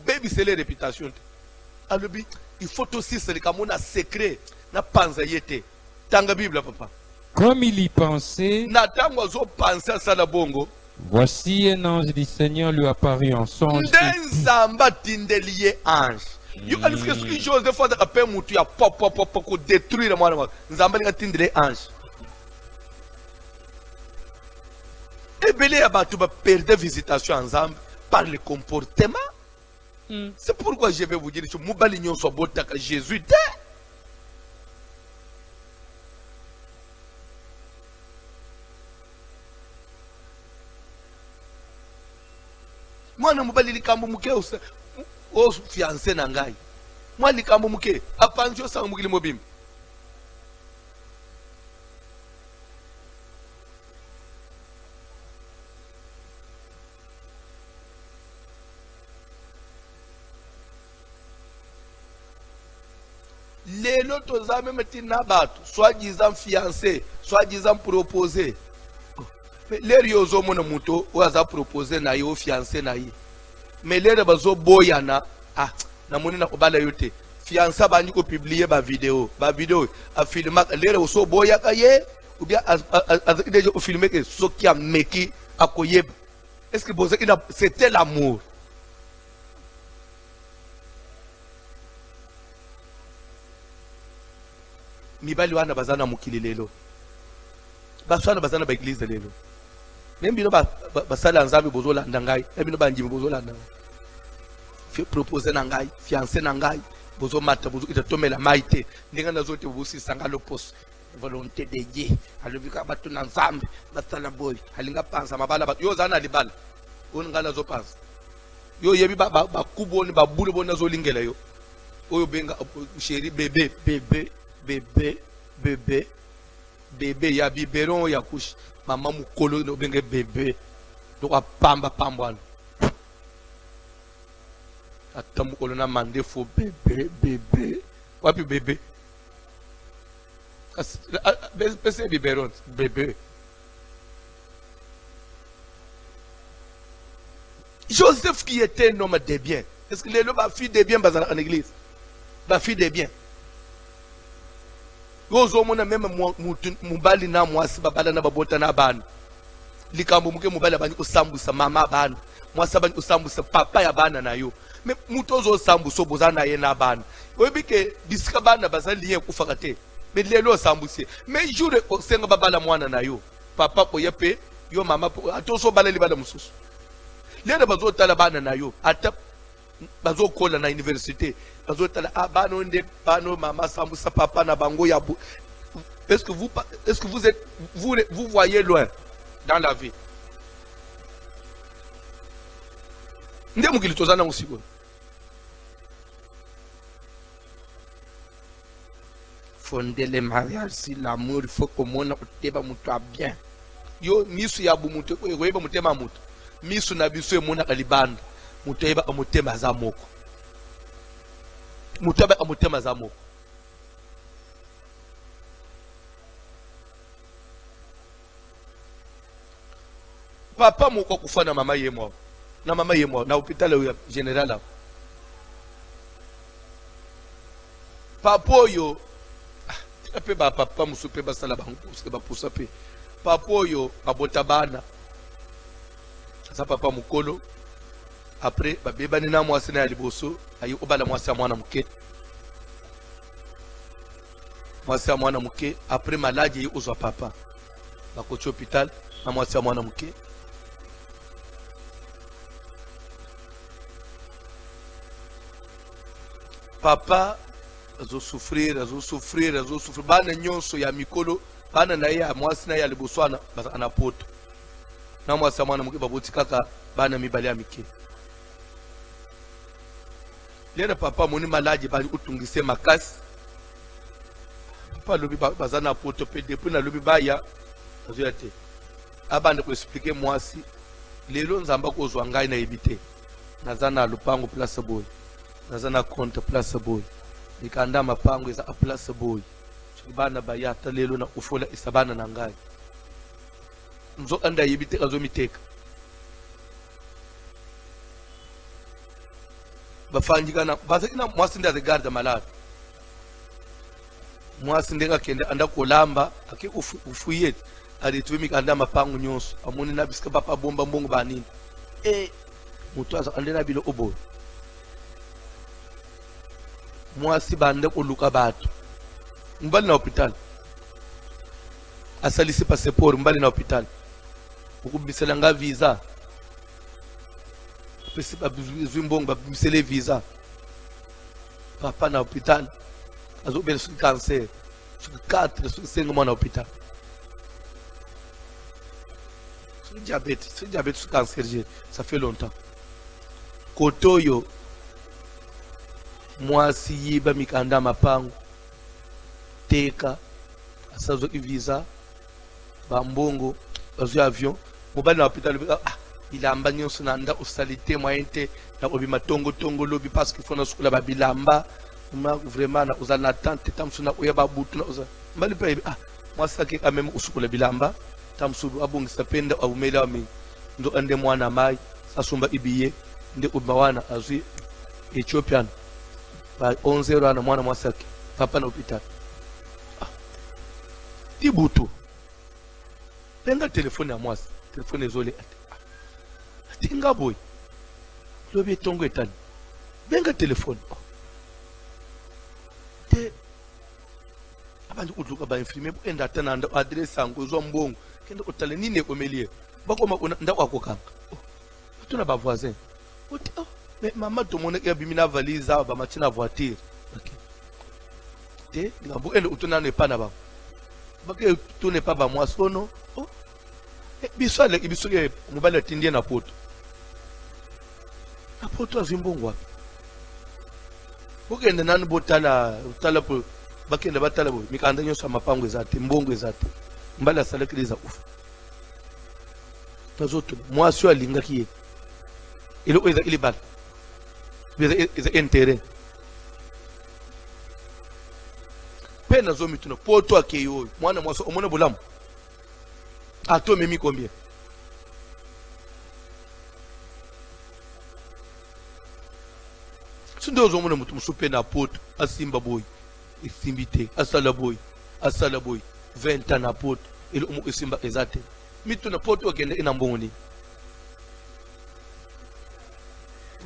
Speaker 1: baby c'est les réputations. Alobi il faut aussi se le secret na panza yete. Tanga Bible papa.
Speaker 2: Comme il y pensait,
Speaker 1: Na tango zo penser ça la bongo.
Speaker 2: voici un ange du Seigneur lui apparut en songe.
Speaker 1: Ndenzamba tindeliye ange. Yo aliske ce que Joseph a appelé mutu ya pop ko détruire moi. Nzamba linga tindele ange. Et belé ya batu ba perdre visitation ensemble par le comportement. C'est pourquoi je vais vous dire que Moubali Nyon soit botaka Jésus te. Moi, na Moubali likambo muke o fiancé na ngai. Moi likambo muke apanjo sa mukili mobim. Les autres amis maintenant battu, soi-disant fiancé, soi-disant proposé. Mais les yozo mon muto ou aza proposé na yo fiancé na yi. Mais les bazo boyana ah na moni na kobala yote. Fiancé bandi ko publier ba vidéo a filmer les oso boya kaye ou bien déjà au filmer que ce qui a meki akoyeb. Est-ce que c'était l'amour? Mibali wana bazana mukili lelo baswana bazana ba église lelo même bino basala nzambe bozola ndangai bino banjimi bozola ndangai fi proposer na ngai fiancé na ngai bozo mata bozo itatomela maite ndinga nazote bobusi sangalo pos volonté de Dieu alobika batu na nzambe basala boy alinga panza mabala batu yo zana libala ngana zo panza yo yebi ba kuboni ba bulu bona zo lingela yo oyo benga chéri bébé ya biberon ya couche mama mukolo no benge bébé to pamba pambwana ata mukolo na mande fo bébé wapi bébé pese biberon bébé. Joseph qui était un homme de bien. Est-ce que les ma fille de bien en église? Ma fille de bien. Yozo mona même mubali na mwasi babala na babota na bana. Likambo muke mubali bani usambusa mama bana. Mwasi bani usambusa papa ya bana na yo. Mais mutozo sambuso bozana ye na bana. Oyebi ke bisika bana bazali ye kufa te. Mais lelo sambusi. Mais jure senga babala mwana na yo. Papa po yepe yo mama po atoso bala libala mususu. Lelo bazo tala bana na yo. Ata bazo kola na université. Bazo tala bano nde bano mama sambusa papa na bango ya bu. Est-ce que vous êtes vous voyez loin dans la vie? Nde mukili tozana musiko. Fonder les mariages, si l'amour, il faut que mon teba mutu bien. Yo misu ya bu mutu ko yeba mutema mutu. Misu na bisu mona kalibanda. Mutu yeba amutema za moko. Mutu yeba amutema za moko. Papa moko kufana mama yemwa. Na mama yemwa na hôpital ya général. Papa yo pe ba papa musupe basala bango parce que ba poussa pe papa oyo abota bana sa papa mukolo après ba bebani na mwasi na liboso ayi obala mwasi ya mwana muke mwasi ya mwana muke après maladi yi ozwa papa bakoti hôpital na mwasi ya mwana muke papa azo souffrir bana nyonso ya mikolo bana na ya mwasi na ya liboswana ana poto na mwasi ya mwana muke baboti kaka bana mibali ya mike lena papa moni maladi bali utungise makasi papa lobi bazana poto pe depuis na lobi baya azo yate abande ko expliquer mwasi lelo nzamba ko zwa ngai na ebite nazana lupango place boy nazana compte place boy nikanda mapango za place boy chibana bayata lelo na ufola isabana na ngai nzo anda yibite kazo miteka bafanjikana basakina mwasi ndaze garda malade mwasi ndenga kende anda kolamba ake ufuye ali tuwe mikanda mapango nyonso amoni na bisika papa bomba mbongo banini mutu aza andena bilo obo mwasi bande koluka batu mbali na hospital asalisi passeport mbali na hospital ukubisela nga visa pesi babizimbongo babisele visa papa na hospital azobele su cancer su 4 su 5 mois na hospital su diabète su cancer ça fait longtemps kotoyo mwasi yiba mikanda mapango teka asazo visa bambongo bazo avion mobali na hôpital ilamba nyonso na nda usalite moyente na obima tongo lobi parce qu'il faut na sukula babilamba vraiment na uzana tante tamsuna oya babutu na uza mbali pe mwasi ake quand même usukula bilamba tamsudu abongisa penda abumela wami ndo ande mwana mai sasumba ibiye nde ubawana azwi Ethiopian ba 11 ana mwana mwasaki papa na hospital tibutu penga telefone ya mwasi telefone zole tinga boy lobi tongo etani benga telefone te abantu udluka ba infirmier enda tana anda address yango zo mbongo kende kutale nini ekomelie bakoma nda kwako kanga tuna ba voisin oti mais maman to mona ya bimina valise ba matina voiture okay te ngambo ende utuna ne pana ba bake to ne pas ba mwasono bisale ibisuke mobile tindie na poto azimbongo wapi bokende nani botala utala po bakende batala bo mikanda nyonso mapango ezate mbongo ezate mbala asalakiliza ufa tazoto mwasi alingaki ye ile bala eza intérêt peine à zomituna. Pour toi qui est yo. Moi, moi, au moins, bolam. À toi, mimi combien? Si nous avons un souper na pote, à Simba boy, et Simbite, à Salaboy, 20 ans na pote, et le Simba ezate. Mituna pote ou kende ina mbongoni.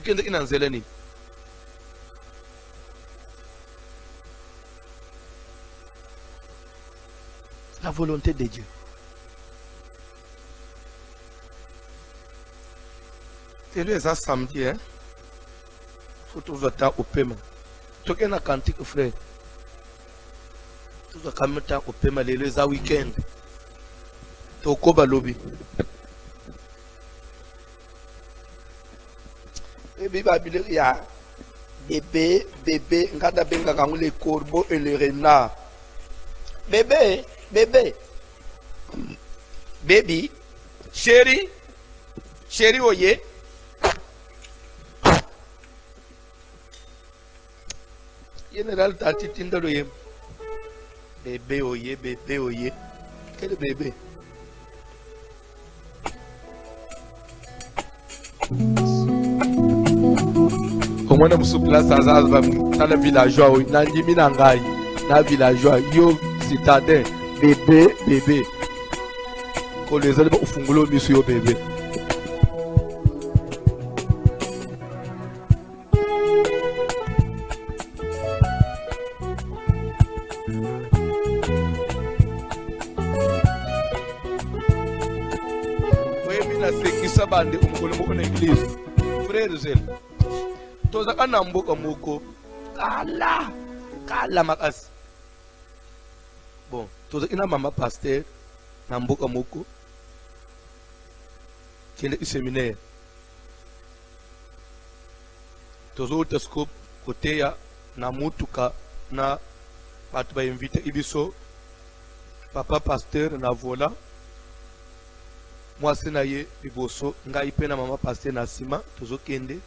Speaker 1: Kende ina nzeleni. La volonté de Dieu. C'est le samedi, hein? Faut toujours temps au paiement. Tu as un cantique, frère. Tu as un temps au paiement, les week-end. Tu as un lobby. Bébé, ngada benga kangu les corbeaux et les renards. Bébé, baby, chérie, oye. Général Tati Tindaloye. Bébé, oye. Quel bébé? Au moins, nous sommes là, ça va dans le villageois, Nandimi Nangai, dans le villageois, yo, citadin, bébé. Quand les autres, au fond, monsieur, bébé. Bande umukolo na église frère zel toza kana mboka moko kala makasi bon toza ina mama pasteur na mboka moko kende séminaire toza utescope côté ya na mutuka na batu ba invité ibiso papa pasteur na vola moi c'est naie liboso ngai pe na mama pasteur na sima tozo kende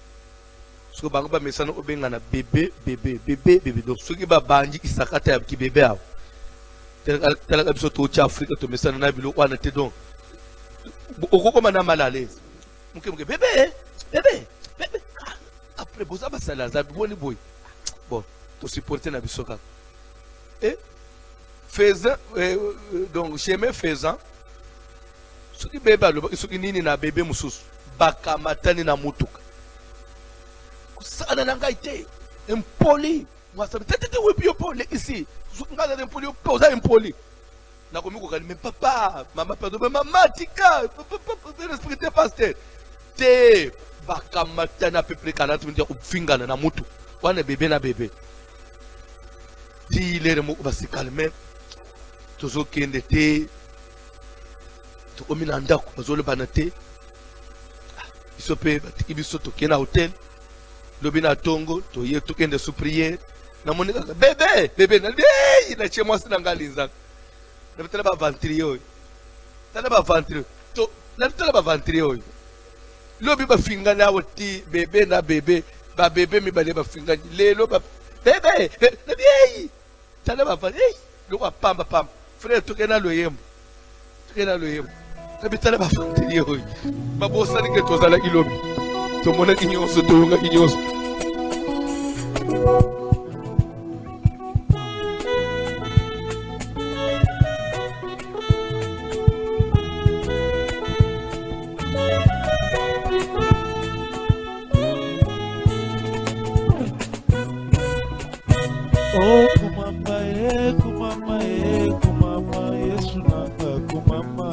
Speaker 1: soko bango ba mesana obenga na bébé donc soki ba banji isakata ya ki bébé awo tela ka biso to cha Afrika to mesana na bilo wana te donc okoko mana mal à l'aise muke bébé après boza ba sala za boni boy bon to supporter na biso kaka et faisant donc chemin faisant soki bébé aloba soki nini na bébé mususu bakamatani na mutuka kusana na ngai te impoli mwasabi tete wepi yo pole ici ngaza impoli yo poza impoli na komi kokali mais papa mama pardon mais mama tika respecter pasteur te bakamatani à peu près 40 minutes kufingana na mutu wana bébé na bébé ti lere mo ba se calmer tozo kende te omina ndako bazolo banate biso pe batiki biso tokena hotel lobi na tongo toye tokende sous prière na moni kaka bébé na chez moi sina ngalinza na bitala ba ventrier tala ba ventrier to na bitala ba ventrier lobi ba finga na woti bébé na bébé ba bébé mi bale ba finga lelo ba bébé na vieille tala ba ventrier lo kwa pamba frère tokena loyembo Habitala ba fantili hoy. Mabosa ni ke tozala ilobi. To mona kinyoso to nga kinyoso.
Speaker 3: Oh kumama Yesu nanga kumama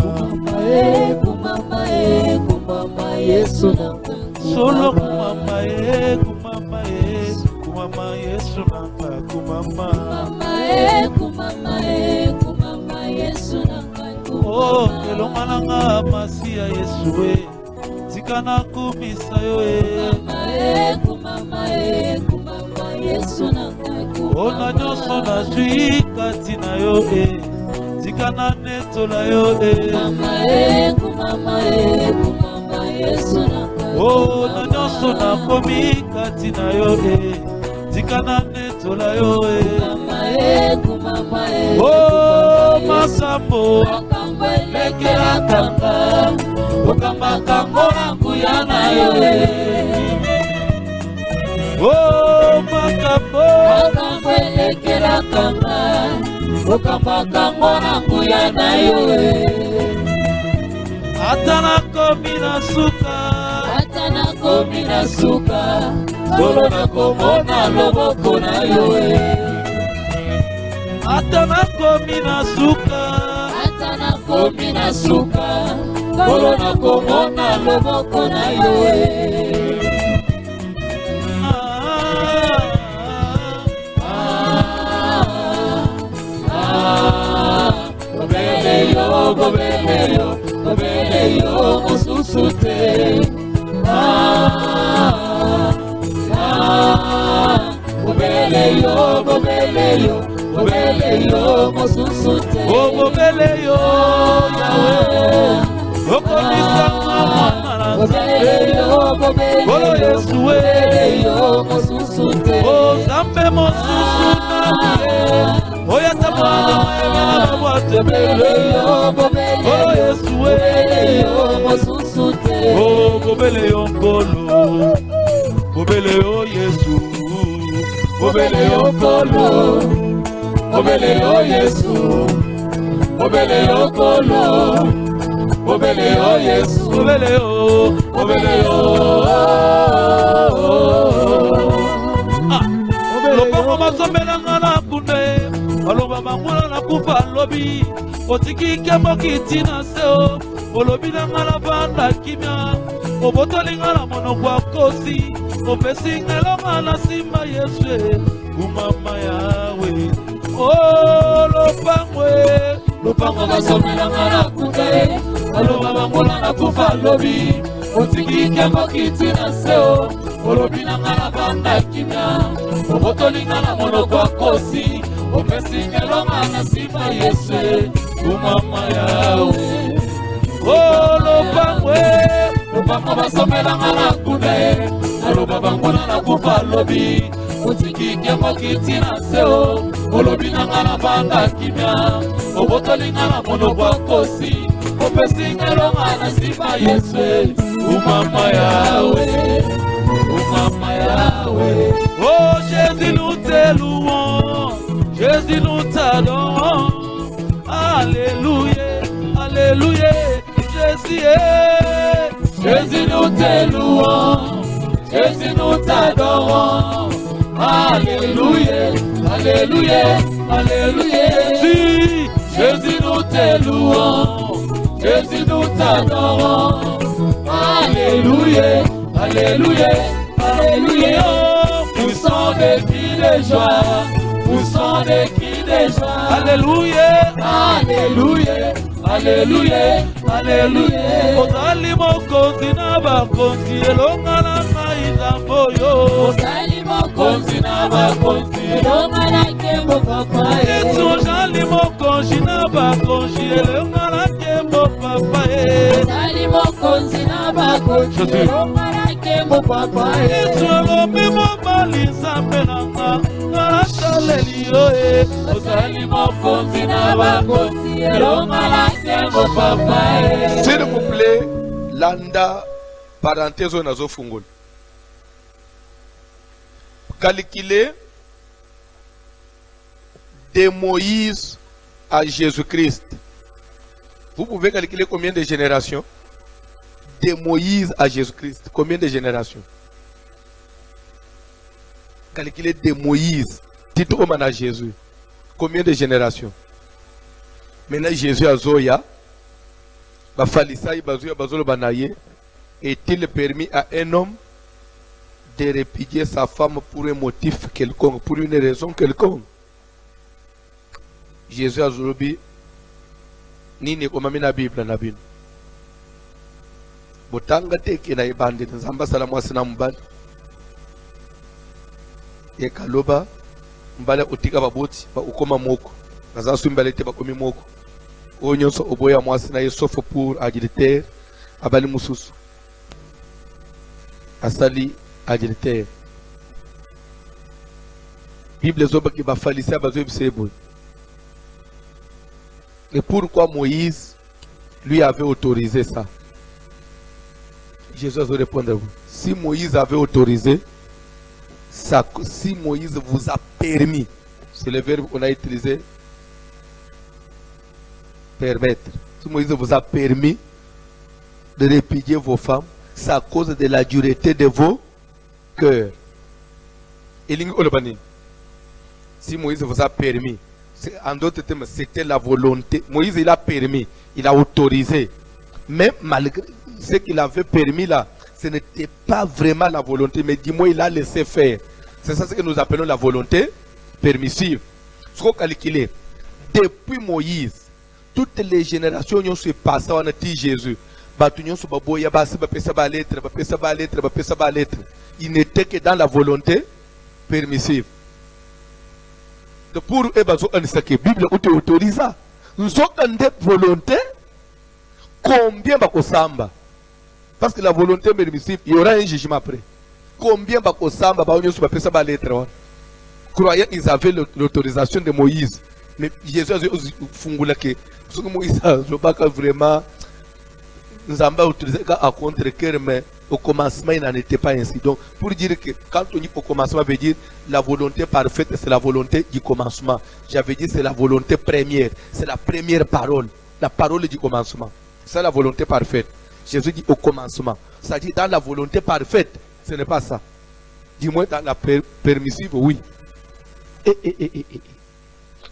Speaker 3: Yesu nanga solo kumama Yesu nanga kumama Yesu nanga oh elonga nanga masia Yesu we tikana kumisa yo kumama Yesu nanga ona nyoso na zwi kati na yo tikana netola yo kumama Yesu nanga oh na nyoso na komi kati na yo tikana netola yo Oh masambo lekela kanga okamba kango na nguya na yo. Oh makambo lekela kanga okamba kango na nguya na yo. Atana komi na suka solo na komona loboko na yo. Atana komi na suka solo na komona loboko na yo. Gobele yo mosusu te. Gobele yo mosusu te. Oh gobele yo Yahweh, okonisa mama na Nzambe. Olo Yesu yo mosusu te. Oh Nzambe mosusu na ye. Oya tamana mayema bote bele yo. Olo Yesu yo mosusu te. Oh gobele yo nkolo, gobele yo Yesu, gobele yo nkolo, gobele yo Yesu, gobele yo nkolo, gobele yo Yesu, gobele yo, gobele yo. Lopo masomela ngana kunde, aloba mangula na kufa lobi, otiki kemo kitina seo, olobi na ngala banda kimya, obotoli ngala monokwa kosi, opesi ngelonga na simba Yesu, umama yawe. Oh lopango basomela ngala kunde, aloba mangula na kufa lobi, otiki kemo kitina seo, olobi na ngala banda kimya, obotoli ngala monokwa kosi, opesi ngelonga na simba Yesu, umama yawe. Oh lopango basomela ngala kunde, aloba mangula na kufa lobi, otiki kemo kitina seo, olobi na ngala banda kimya, obotoli ngala monokwa kosi, opesi ngelonga na simba Yesu, umama yawe, umama yawe. Oh Jésus nous te louons, Jésus nous t'adorons. Alléluia, alléluia, Jésus est. Jésus nous te louons, Jésus nous t'adorons. Alléluia, alléluia, alléluia, Jésus. Jésus nous te louons, Jésus nous t'adorons. Alléluia, alléluia, alléluia. Poussons des cris de joie, poussons des cris de joie. Alléluia, alléluia, alléluia, alléluia. Ozali mokonzi na bakonzi elonga na maïza boyo. Ozali mokonzi na bakonzi elonga na kembo papa. Yesu ozali mokonzi na bakonzi elonga na kembo papa. Ozali mokonzi na bakonzi elonga na kembo papa. Yesu alobe mobali nzambe nanga ngala shalelio. Ozali mokonzi na bakonzi elonga na kembo papa.
Speaker 1: S'il vous plaît, landa parenthèse nazo fungol. Calculer de Moïse à Jésus-Christ. Vous pouvez calculer combien de générations? De Moïse à Jésus-Christ, combien de générations? Calculer de Moïse, titre à Jésus, combien de générations? Maintenant Jésus a Zoya. Est-il permis à un homme de répudier sa femme pour un motif quelconque, pour une raison quelconque? Jésus a dit, nini komami na Bible na bino. Botanga teke na ibande nzamba salamu asina mbali. Ye kaloba mbale utika baboti ba ukoma moko. Nazasu mbale te bakomi moko. Onyonso oboya mwasi na ye sauf pour adultère abali mususu. Asali adultère. Bible zoba ki ba falisa bazo bisebo. Et pourquoi Moïse lui avait autorisé ça? Jésus va répondre à vous. Si Moïse avait autorisé, ça, si Moïse vous a permis, c'est le verbe qu'on a utilisé, permettre. Si Moïse vous a permis de répudier vos femmes, c'est à cause de la dureté de vos cœurs. Si Moïse vous a permis, en d'autres termes, c'était la volonté. Moïse, il a permis, il a autorisé. Mais malgré ce qu'il avait permis là, ce n'était pas vraiment la volonté, mais dis-moi, il a laissé faire. C'est ça ce que nous appelons la volonté permissive. Ce qu'on calcule, depuis Moïse, toutes les générations ont se passé en Jésus. Il n'était que dans la volonté permissive. Pour eux, la Bible autorise. Nous avons une volonté. Combien va samba? Parce que la volonté permissive, il y aura un jugement après. Combien va samba? Croyant qu'ils avaient l'autorisation de Moïse. Mais Jésus a dit que Moïse a vraiment nous avons autorisé à contre-cœur, mais au commencement, il n'en était pas ainsi. Donc, pour dire que quand on dit au commencement, ça veut dire la volonté parfaite, c'est la volonté du commencement. J'avais dit c'est la volonté première, c'est la première parole, la parole du commencement. C'est la volonté parfaite. Jésus dit au commencement. Ça dit dans la volonté parfaite, ce n'est pas ça. Dis-moi dans la permissive, oui.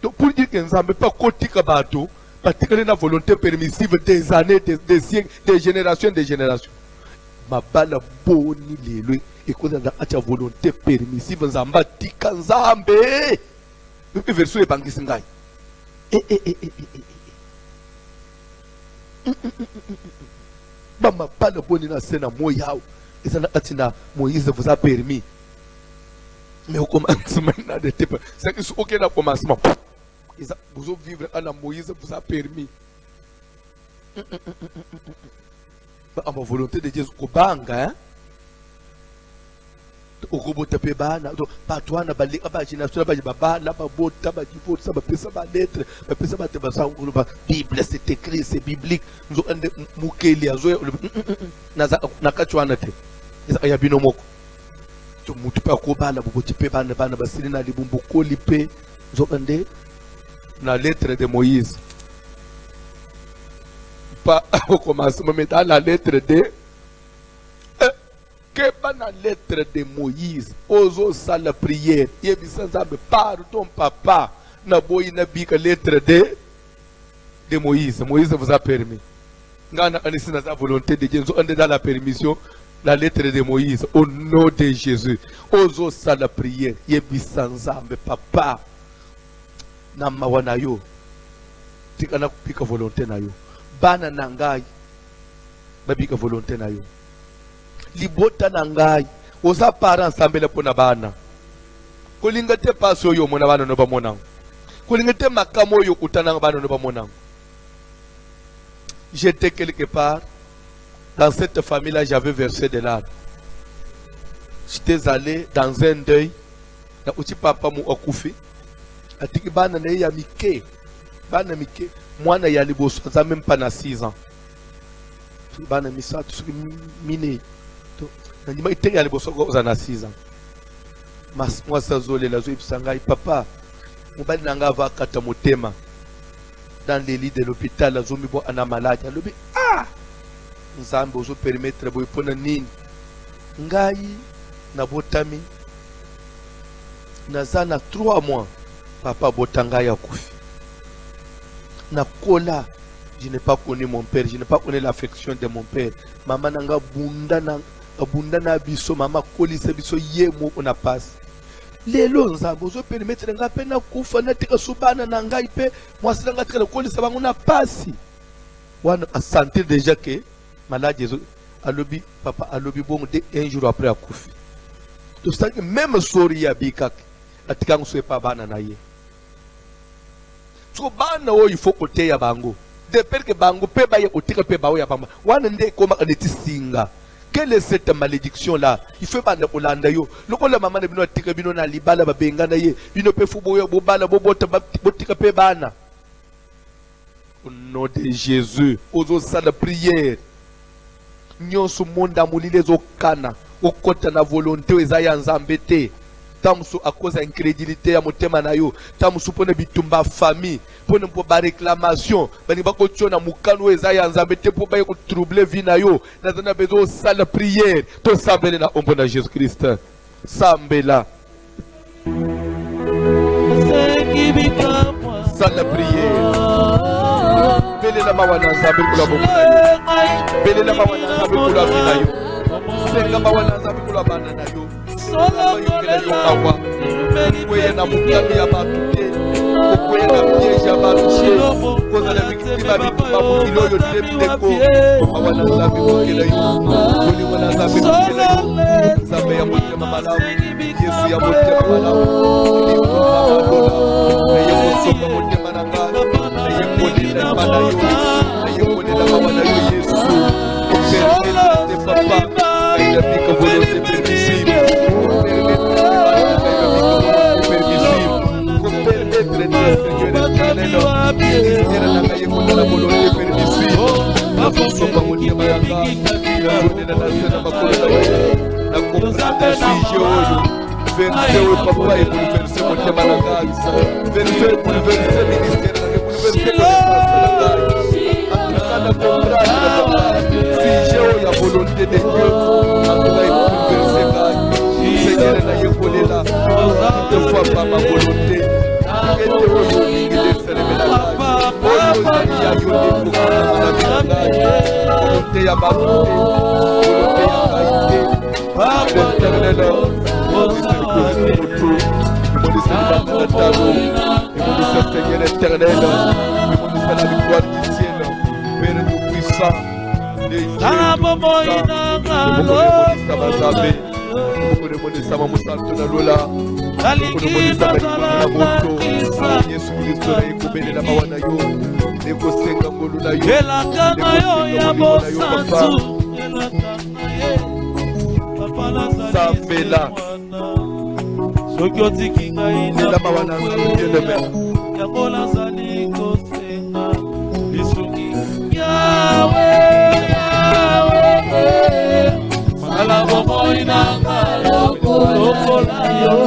Speaker 1: Donc, pour dire que nous n'avons pas côté bateau, parce que la volonté permissive des années, des siècles, des générations. Ma bala boni lelo et qu'on a la volonté permissive nzamba tikanzambe. Le verset est bangi singai. Ma bala boni na sena moyao. Et ça na Moïse vous a permis. Mais au commencement n'était pas. C'est que c'est aucun commencement. Vous vivre à la Moïse vous a permis. À ma volonté de Dieu, au banga, au robot tapé bana, pas toi, n'a pas les abaginations, baba, n'a pas beau tabac, il faut ça, ça va lettre, ça va te passer Bible, c'est écrit, c'est biblique. Nous avons des moukeli, Nakatuanate, il y a binomoko. Tu m'as pas kobana, vous pouvez pas bana, bassilina, les bumboko, l'ipé, nous avons des la lettre de Moïse. Pas au commencement, mais dans la lettre de que dans la lettre de Moïse, oso ça la prière, et bien ça pardon papa, na boy na bika lettre de Moïse. Moïse vous a permis. Ngana anisi na volonté de Dieu, on est dans la permission, la lettre de Moïse, au nom de Jésus. Oso ça la prière, et bien ça papa, na mawana yo, tikana kupika volonté na yo. Bana nangai babika volonté na yo libota nangai oza para nsambele pona bana kolinga te paso yo mona bana no bamona kolinga te makamo yo utana bana no bamona. J'étais quelque part dans cette famille là, j'avais versé de larmes. J'étais allé dans un deuil na uti papa mu akufi atiki bana na ya mike bana mike. Moi, je n'ai même pas 6 ans. Je suis miné. Je suis 6 ans. Moi, je suis papa. Je suis dans les lits de l'hôpital. Je suis malade. Je suis Nzambe ozo permettre boy pona nini. Ngai na botami. Nazana 3 mois. Papa botanga ya kufi. Nakola, je n'ai pas connu mon père, je n'ai pas connu l'affection de mon père. Maman nanga bunda na biso, maman koli se biso yemo on a passe. Lelo nzambo zo permettre nga pena kufa na tika subana na ngai pe mwasi nga tika koli se bango na passe. Wana a sentir déjà que malade Jésus alobi papa alobi bon de un jour après a kufi. To ça que même sori ya bikak atika ngso pa bana na ye. So bana o il faut côté ya bango de peur que bango pe ba ye otika pe ba o ya bamba wana nde koma aneti singa. Quelle est cette malédiction là? Il faut pas olanda yo loko la maman de bino atika bino na libala ba benga na ye bino pe fubo yo bobala bobota botika pe bana Au nom de Jésus, aux salles de prière. Nous sommes monde amouli les okana, au côté de la volonté, aux ayants embêtés. Tamsu à cause d'incrédulité à mon thème nayo. Tamsu pour ne bitumba famille, pour ne pas réclamation. Bani bako tchona mukano aux ayants embêtés pour pas troubler vie nayo. Nous avons besoin de salle de prière. Tout ça ben na ombo na Jésus Christ. Sambela. Salle de prière. Bele la mawana zambe kula bokunayo. Bele la mawana zambe kula binayo. Senga mawana zambe kula bananayo. Mayokela yo awa. Kweye na mukami ya batute. Kweye na piège ya batute. Koza na victime bituma mukilo yo debideko. Mawana zambe mukela yo. Kuli wana zambe mukela yo. Zambe ya mutema malamu. Yesu ya mutema malamu. Liko mamadola. Na yeko soka mutema nangana. La volonté de Dieu, Seigneur, ne fois pas ma volonté. Seigneur éternel, la victoire du ciel, Père tout-puissant.
Speaker 3: soki otiki ngai yango nazali kosenga lisuki yawe makala bomoi nanga lokola yo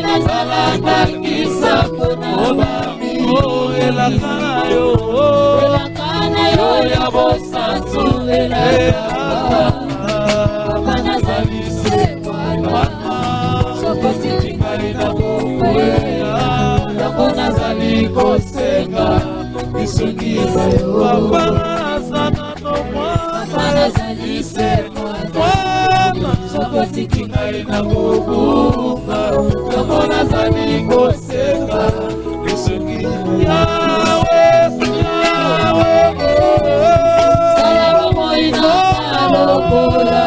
Speaker 3: nazalaka kisapona elaka na yo ya bosantu elaka nazali nazali kosenga isuki papa nazana no mwana nazali se mwana sokotiki ngai na kokufa yango nazali kosenga isuki yawe sala bomoi na lokola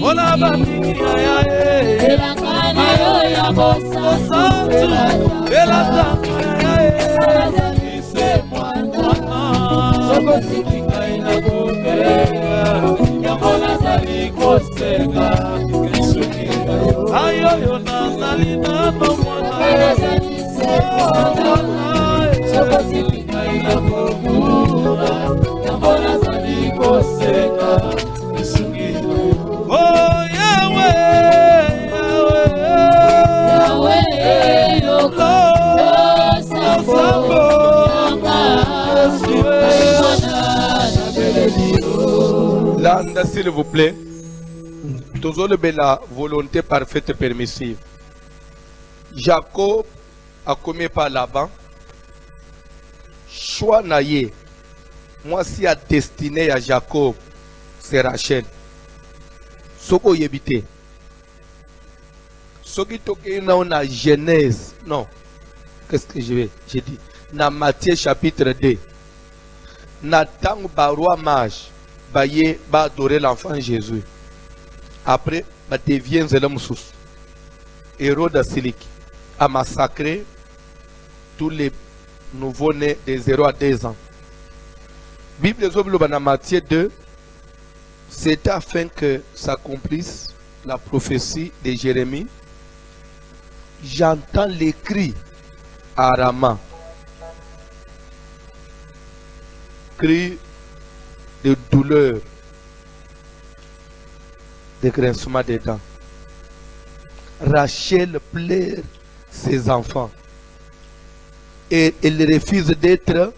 Speaker 3: Ola bamingia ya elakana yo ya bosantu elakana ya ise mwana sokotiki ngai na kokenga yango nazali kosenga lisuki ayo yo nazali nano mwana nazali se mwana sokotiki ngai na kokura yango nazali kosenga lisuki. Oh Yahweh, Yahweh, Yahweh, Yoko,
Speaker 1: Landa, s'il vous plaît, toujours la volonté parfaite et permissive. Jacob a commis par Laban. Choix naïe. Moi, si à destiné à Jacob, c'est Rachel. Soko yebite. Soki toke na on a Genèse. Non. Qu'est-ce que j'ai dit? Na Matthieu chapitre 2. Nathan baroi mage. Baye ba adorer l'enfant Jésus. Après, ba devient l'homme sous. Hérode Silic a massacré tous les nouveau-nés de 0 à 2 ans. Bible dans Matthieu 2. C'est afin que s'accomplisse la prophétie de Jérémie, j'entends les cris à Rama. Cris de douleur, de grincement des dents. Rachel pleure ses enfants et elle refuse d'être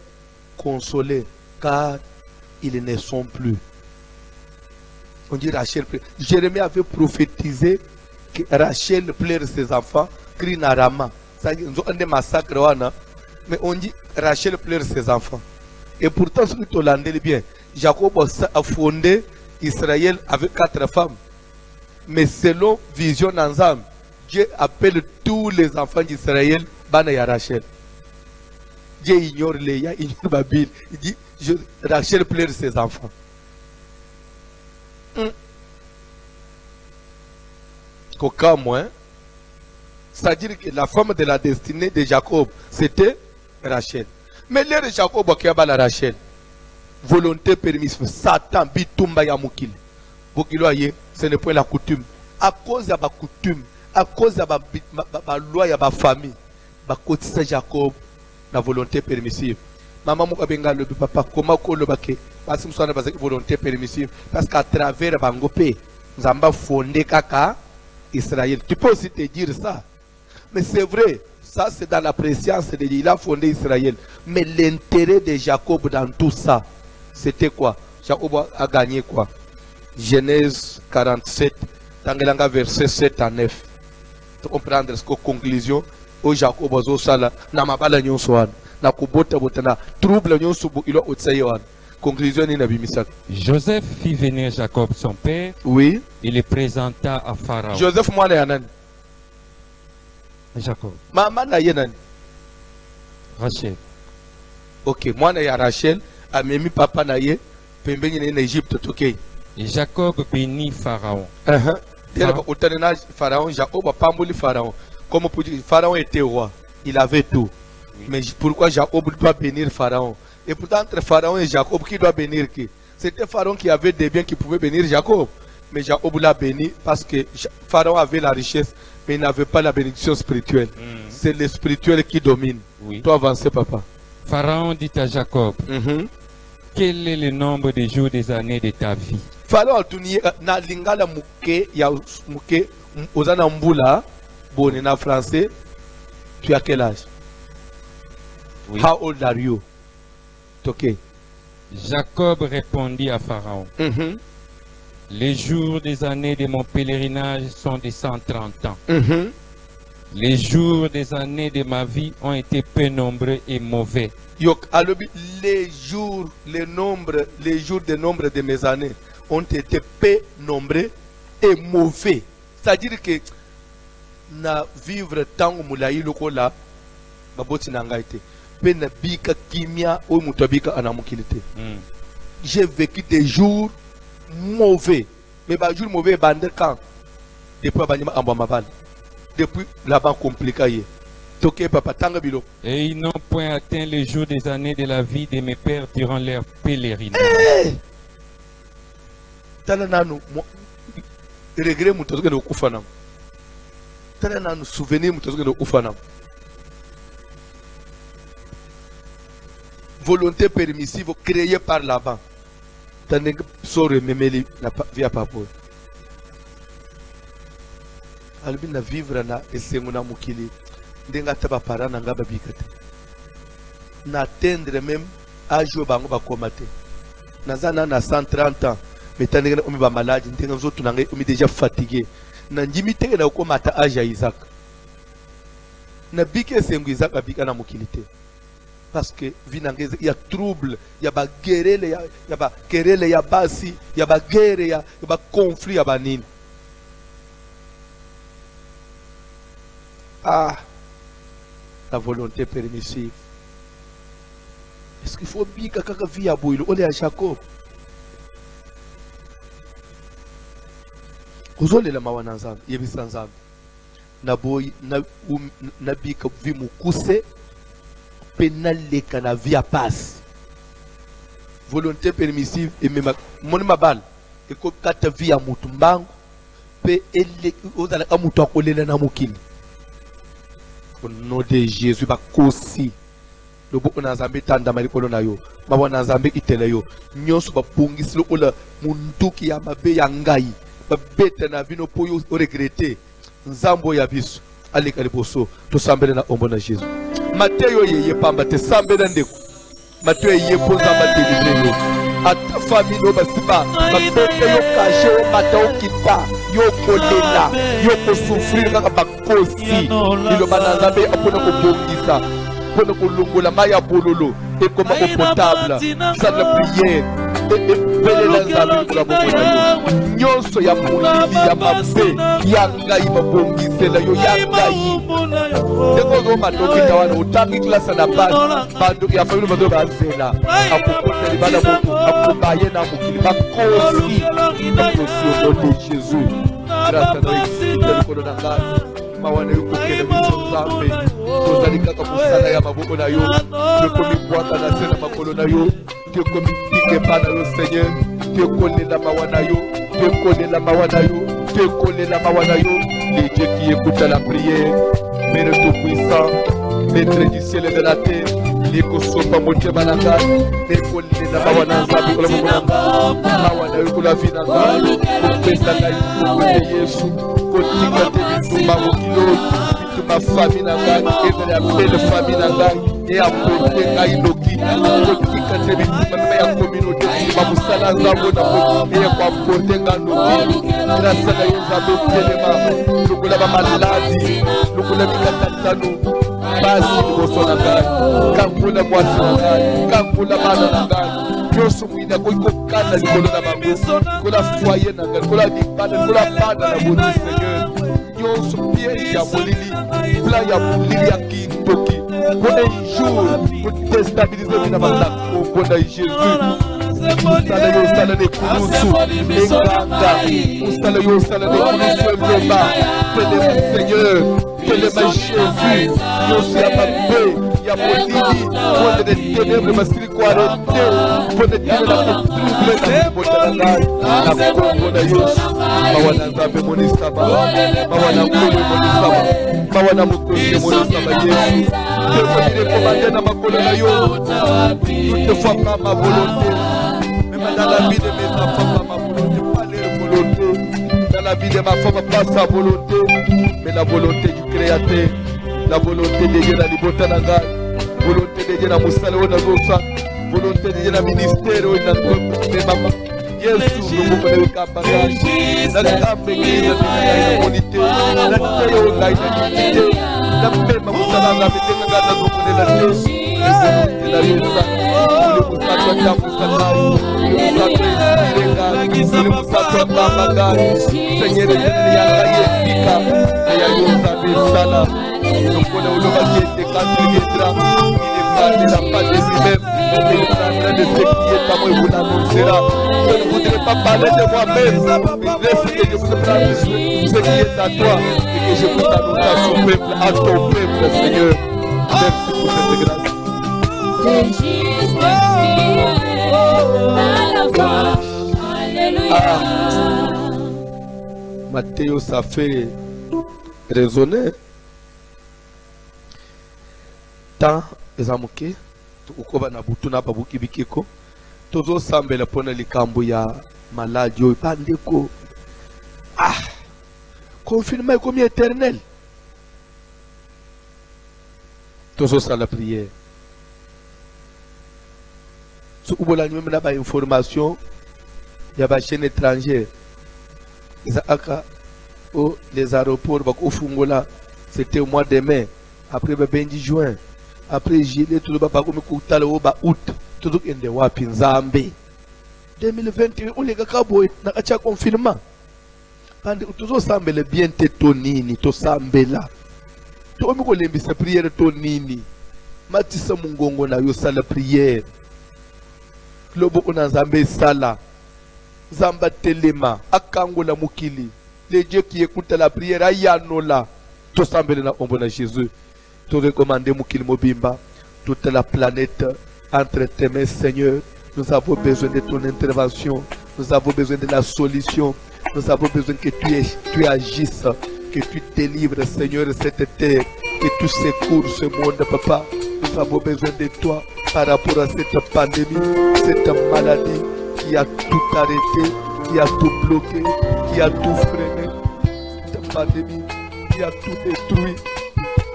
Speaker 1: consolée car ils ne sont plus. On dit Rachel pleure. Jérémie avait prophétisé que Rachel pleure ses enfants, crie na Rama. Ça dit, on a des massacres, mais on dit Rachel pleure ses enfants. Et pourtant, ce que tu l'as dit bien, Jacob a fondé Israël avec 4 femmes. Mais selon vision d'ensemble, Dieu appelle tous les enfants d'Israël Bana ya Rachel. Dieu ignore Léa, ignore Babil. Il dit Rachel pleure ses enfants. Qu'aucun moins, c'est-à-dire que la femme de la destinée de Jacob, c'était Rachel. Mais l'air de Jacob qui a la Rachel, volonté permise, Satan bitumba ya mukile. Bokiloye, ce n'est pas la coutume. À cause de la coutume, à cause de la loi de la famille, bakotisa Jacob la volonté permissive. Maman Mukabenga le papa, comment qu'on le baké, parce que nous sommes dans volonté permissive, parce qu'à travers Bangopé, nous avons fondé Kaka Israël. Tu peux aussi te dire ça. Mais c'est vrai, ça c'est dans la préscience de Dieu. Il a fondé Israël. Mais l'intérêt de Jacob dans tout ça, c'était quoi? Jacob a gagné quoi? Genèse 47, Tangelanga verset 7 à 9. Tu comprends ce que conclusion? Au Jacob a zosala, na mabala nyonsoan, na kubota botana, trouble nyonsubu ilo otsayoan. Conclusion ni nabi misak.
Speaker 2: Joseph fit venir Jacob son père.
Speaker 1: Oui.
Speaker 2: Il le présenta à Pharaon.
Speaker 1: Joseph mwana ya nani?
Speaker 2: Jacob.
Speaker 1: Mama na ye nani?
Speaker 2: Rachel.
Speaker 1: Ok, mwana ya Rachel, amemi papa na ye, pembeni na Égypte tokei.
Speaker 2: Et Jacob bénit Pharaon.
Speaker 1: Pharaon, Jacob a pamboli Pharaon. Comme pour dire, Pharaon était roi, il avait tout. Oui. Mais pourquoi Jacob doit bénir Pharaon? Et pourtant, entre Pharaon et Jacob, qui doit bénir qui? C'était Pharaon qui avait des biens qui pouvaient bénir Jacob. Mais Jacob l'a béni parce que Pharaon avait la richesse, mais il n'avait pas la bénédiction spirituelle. C'est le spirituel qui domine. Oui. Toi, avancez, papa.
Speaker 2: Pharaon dit à Jacob, quel est le nombre des jours des années de ta vie?
Speaker 1: Pharaon na lingala muke ya muke ozana mbula bonne na français. Tu as quel âge? Oui. How old are you? Okay.
Speaker 2: Jacob répondit à Pharaon, les jours des années de mon pèlerinage sont de 130 ans. Les jours des années de ma vie ont été peu nombreux et mauvais.
Speaker 1: Les jours de nombre de mes années ont été peu nombreux et mauvais. C'est-à-dire que na vivre tant moulaï lokola baboti nangaite. J'ai vécu des jours mauvais. Mais les jours mauvais, quand? Depuis là-bas compliqué.
Speaker 2: Et ils n'ont point atteint les jours des années de la vie de mes pères durant leur pèlerinage.
Speaker 1: Volonté permissive créée par là-bas. Tandis que sore memeli na via papo. Albi na vivre na esengu na mukili. Ndenga taba parana ngaba bikate. Na atteindre même âge bango ba komate. Nazana na 130 ans. Mais tandis que omi ba malade, ndenga zotu na ngai omi déjà fatigué. Na njimi tenge na komata âge ya Isaac. Na bike esengu Isaac abika na mukilité. Parce que il y a trouble, il y a guerre, il y a querelle, il y a basi, il y a guerre, il y a conflit, il y a banine. Ah, la volonté permissive. Est-ce qu'il faut bien que quelqu'un vive à Bouilou? On est à Jacob. Vous avez la mawan ensemble, il y a ensemble. Naboy, nabika vimu kuse. Pénaleka na vie à passe. Volonté permissive et même mon mabal et comme quatre vie à mutumbango pe ele ozala amuto akolela na mokili. Au nom de Jésus bakosi loboko na Nzambe tanda malikolo na yo mabwa na Nzambe itele yo nyonso babongisi lokola munduki ya mabe ya ngai babeta na bino po yo regrete nzambo ya biso aleka liboso tosambele na ombo na Jésus. Mateyo yeye pamba te sambela ndeko Mateyo yeye po nzamba te libre yo ata famille no basiba babeta yo kashe o mata o kita yo kolela yo kosufrir kaka bakosi liloba na Nzambe apona kobongisa pona kolongola maya bololo et comme au potable ça la prière et belela Nzambe kula bomona yo nyonso ya molili ya mabe ya ngai babongisela yo ya ngai teko zo matoki tawana utangi klasa na bando ya famille bazo bazela akopota libala moko akobaye na mokili bakosi au nom de Jésus grâce à Dieu kono na ngai mawana yo kokela biso Nzambe tozali kaka mosala ya maboko na yo tokomi bwaka na se na makolo na yo tokomi pike pa na yo Seigneur tokolela mawa na yo tokolela mawa na yo tokolela mawa na yo le Dieu qui écoute la prière Père tout-puissant Maître du ciel et de la terre likosopa motema na ngai tokolela mawa na Nzambe kola moko na mawa na yo kola vi na ngai kopesa ngai tuko te Yesu kotika te bituma mokilo ma famille na ngai et la belle famille na ngai et apporter ngai loki kotika te bituma ya communauté ba musala Nzambe na ko et ko apporter ngai loki grâce à Dieu Nzambe telema lokola ba maladi lokola bikatano basi liboso na ngai kangola mwasi na ngai kangola bana na ngai nyonso mwina kokokana likolo na bango kola foyer na ngai kola libana kola bana na boni Seigneur nyonso piège ya molili plan ya molili ya kindoki mpona jour kodestabilize bina bandako mpona Jésus musala yo osala ne kulusu enganga musala yo osala ne kulusu emema telema Seigneur telema Jésus nyonso ya mabe ya molili mpona de ténèbres masili koarete mpona tine na kotrouble na kobota na ngai na kombo na Yesu mawa na Nzambe monisaba mawa na nkolo monisaba mawa na mokonzi monisaba Yesu tekodile komande na makolo na yo toutefois pas ma volonté même dans la vie de mes enfants pas ma volonté pas leur volonté dans la vie de ma femme pas sa volonté mais la volonté du Créateur la volonté de Dieu na libota na ngai volonté de Dieu na mosala oyo nazosa volonté de Dieu na ministère oyo nakomema Yesu loboko na yokamba ngai nakambe eglize na monite nateyo ngai na limite napema mosala Nzambe te kaka nazokolela te na yosa ole mosato atambusa ngai mosato esire ngai ole mosato akamba ngai Seigneur etene ya ngai efika eya yo Nzambe esala lokola olobaki ete kanteleketera il ne parlera pas de lui-même mais il est en train de ce qui est à moi et vous l'annoncera. Je ne voudrais pas parler de moi-même mais laisse que je vous parle ce qui est à toi et que je vous annonce à son peuple, à ton peuple Seigneur. Merci pour cette grâce. Matthéo, ça fait raisonner. Tant ezamuke ukoba na butu na babuki bikeko tozo sambela pona likambo ya maladi oyo bandeko confinement comme éternel tozo sala prière so ubola nyome na ba information ya ba chaîne étrangère za aka o les aéroports bako fungola c'était au mois de mai après le 20 juin après juillet tout le baba comme kutala oba août tout ende wapi Nzambe 2021 on lega kabo na kacha confinement pande tuzo sambele bien te tonini to sambela to mi ko lembisa prière tonini matisa mungongo na yo sala prière lobo ona Nzambe sala Nzamba telema akangola mukili le Dieu qui écoute la prière ayanola to sambele na ombo na Jésus. Te recommander Moukil Mobimba, toute la planète entre tes mains, Seigneur. Nous avons besoin de ton intervention. Nous avons besoin de la solution. Nous avons besoin que tu agisses, que tu délivres, Seigneur, cette terre, que tu secours ce monde, Papa. Nous avons besoin de toi par rapport à cette pandémie, cette maladie qui a tout arrêté, qui a tout bloqué, qui a tout freiné. Cette pandémie qui a tout détruit.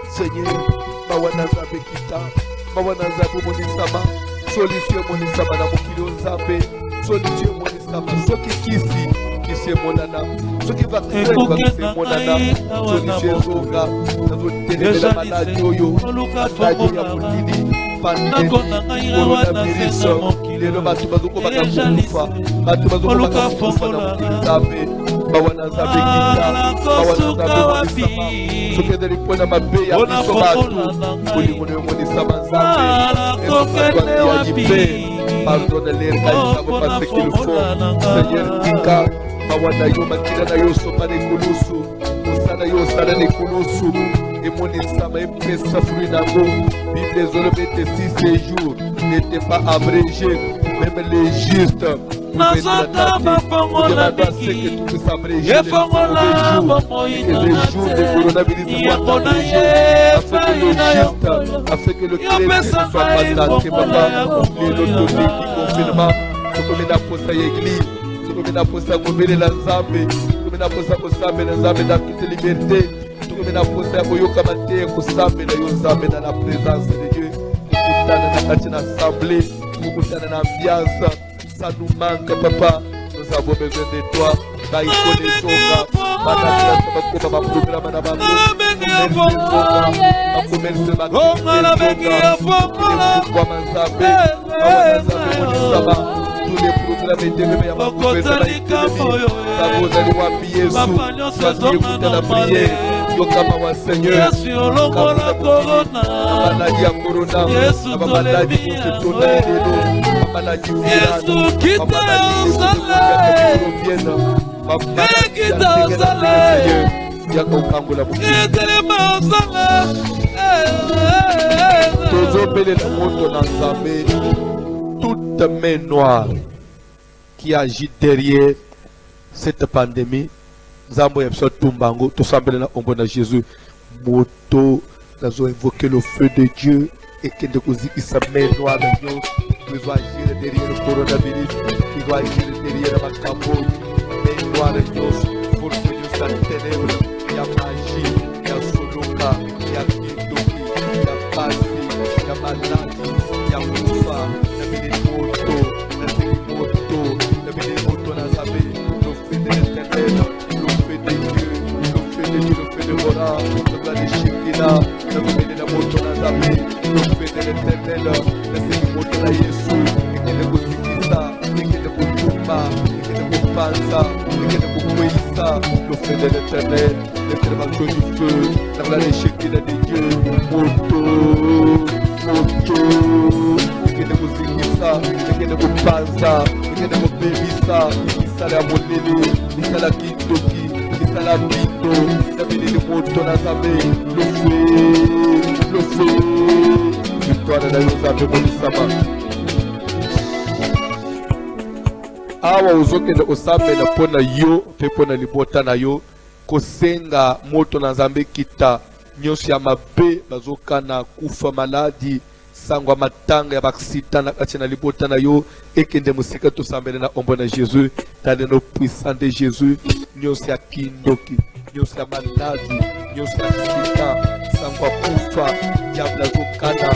Speaker 1: Seigneur, Mawana Zabe Kita, Mawana Zabe Monisama, solution Monisama na Mokilo Zabe, solution Monisama, Soki Kisi Monana, Soki Vaccine Monana, solution Zoga, Nazo Maladi Oyo, Maladi ya Mulidi, pandémie, coronavirus, lelo batu bazuko bakakufa, batu bazuko bakakufa na Mokilo Zabe, Mawana Zabe Kita, Mawana Zabe Monisama, Soki Delipona Mabe ya biso batu, Ulimune Monisama Zabe, pardonne-les, ils savent pas ce qu'ils font. Seigneur, Kika, Mawana yo makila na yo sopa de kulusu, Musana yo sana de kulusu, et Monisama pesa fruit nango. Bible les olomete 6 jours n'était pas abrégé, même les justes.
Speaker 3: Nazota bafongola biki Yefongola bomoina nate Yangona yefa ina yokolo Yopesa ngai fongola ya bomoina
Speaker 1: Sokomena posa ya église, sokomena posa kobelela Nzambe, sokomena posa kosambela Nzambe dans toute liberté, sokomena posa ya koyoka mate kosambela yo Nzambe dans la présence de Dieu. Kokutana na kati na assemblée, kokutana na ambiance. Ça nous manque, Papa. Nous avons besoin de toi. Tous les programmes étaient même à ma Seigneur, toute main noire qui agit derrière cette pandémie, Zambo Yepso Tumbango, tout ça na ombo na Jésus, moto, nous avons invoqué le feu de Dieu et que de causer qui sa main noire de Dieu, qui doit agir derrière le coronavirus, qui doit agir derrière la macambo, main noire de Dieu, force de Dieu, sa ténèbre, il y a magie, il y a soloka, il y a kindoki, il y a pasi, il y a maladi, il y a moufa, il y a des motos, le feu de l'éternel, l'intervention du feu, la Shekinah de Dieu, moto, que de vous sikisa, que de vous panza, que de vous bébisa, isala monene, isala kindoki, isala bindo, la béni de moto na zabe, le feu, victoire na yo zabe monisama. Awa uzokende osambela pona yo pe pona libota na yo kosenga moto na Nzambe kita nyonso ya mabe bazokana kufa maladi sangwa matanga ya baksita na kati na libota na yo ekende musika tosambela na ombo na Jésus dans le nom puissant de Jésus nyonso ya kindoki nyonso ya maladi nyonso ya sita sangwa kufa ya bazokana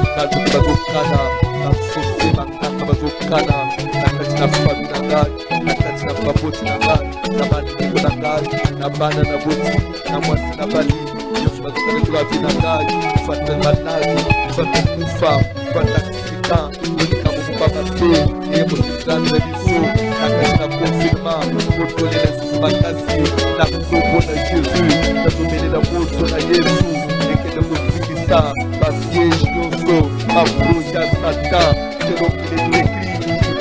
Speaker 1: bazokana basose bakanga bazokana na famille na ngai nakati na baboti na ngai na bandeko na ngai na bana na boti na mwasi na bali nyonso bazokana vi na ngai fata maladi fata kufa fata aksida likambo mobanga te eyebosizani na biso nakati na confinement kotolela lisusu makasi na kombo na Jésus nazomelela moto na Yesu ekende kobikisa bapiege nyonso baproje ya Satan selon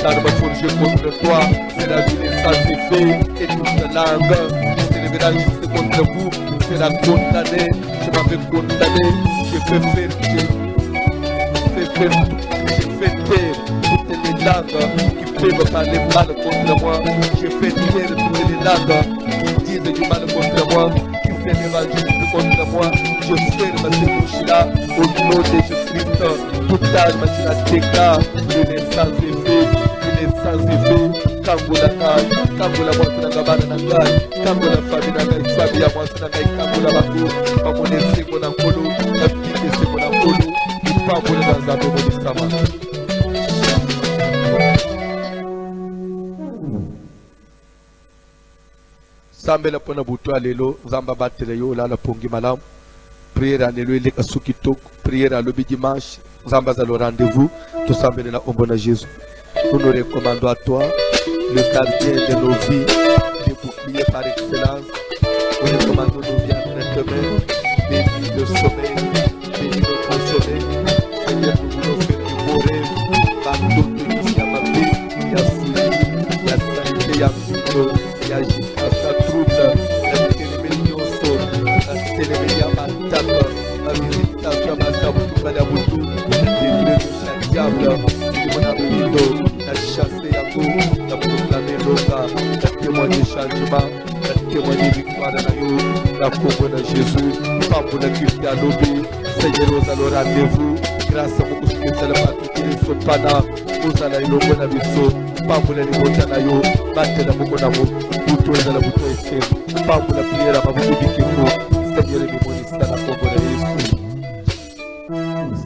Speaker 1: l'arme forgée contre toi, c'est la vie des sanctifiés et toute langue qui s'élèvera juste contre vous sera condamnée. Je m'avais condamné, je fais taire toutes les langues qui fait me parler mal contre moi. J'ai fait taire toutes les langues qui disent du mal contre moi. Tu fais des évangélismes contre moi. Je ferme ces bouches-là au nom de Jésus-Christ. Toute âme qui la déclare, une sans effet, une sans effet. Kambula kai, kambula mwatu na gabana na kai, kambula fami na kai, fami ya mwatu na kai, kambula bangu, pamone siko na kolo, na pite siko na kolo, ipambule na zabe mwini sama. Sambela pona buto alelo, zamba batele yo, la pongi malam, prière alelo ele kasukitok, prière alobi dimanche, zamba za le rendez-vous, tout sambele na ombo na Jésus. Nous nous recommandons à toi, le gardien de nos vies, le bouclier par excellence. Nous recommandons nos vies à demain, bénis le sommeil, bénis le bon sommeil. Seigneur, nous voulons faire du beau rêve. Partout, il y a ma vie, il y a sourire, il y a santé, il y a vito, il y a sa troupe, la télévision sonne, la télévision matata, la visitation matata, la boutou, la diable, mon abido. La chasser à vous, la proclamer l'oka, la témoigner changement, la témoigner victoire dans la yo, la combo de Jésus, pas pour la culte à l'obé, Seigneur, nous allons rendez-vous, grâce à vous, que vous allez pas quitter les sopana, vous allez nous bon abisso, pas pour les montagnes à yo, battez la beaucoup d'amour, bouton dans la bouton et pas pour la prière à ma boutique qui vous, Seigneur, les monistes à la combo de Jésus.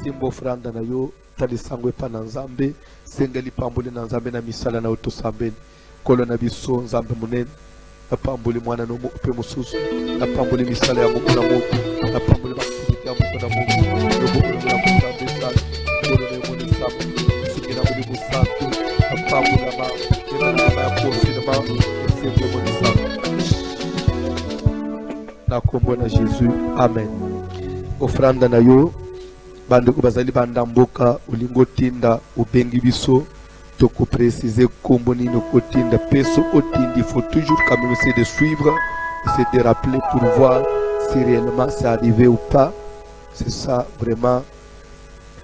Speaker 1: Simbo franda na yo, tali sangwe pa na nzambe, sengeli pambuli na nzambe na misala na utosambeni, kolo na biso nzambe munene, na pambuli mwana no upe mususu, na pambuli misala ya mungu na mungu, na pambuli makubiki ya mungu na mungu, nubu na musambe sana, kolo na muni sambe, suki na muni musantu, na pambuli na ma, ina na ma ya kofi na ma, sengeli muni sambe. Na kombo na Jésus, amen. Ofranda na yo, bande bazali bandamboka ulingo tinda ubengi biso toko préciser kombo nino kotinda peso otindi. Il faut toujours quand même essayer de suivre, essayer de rappeler pour voir si réellement c'est arrivé ou pas. C'est ça vraiment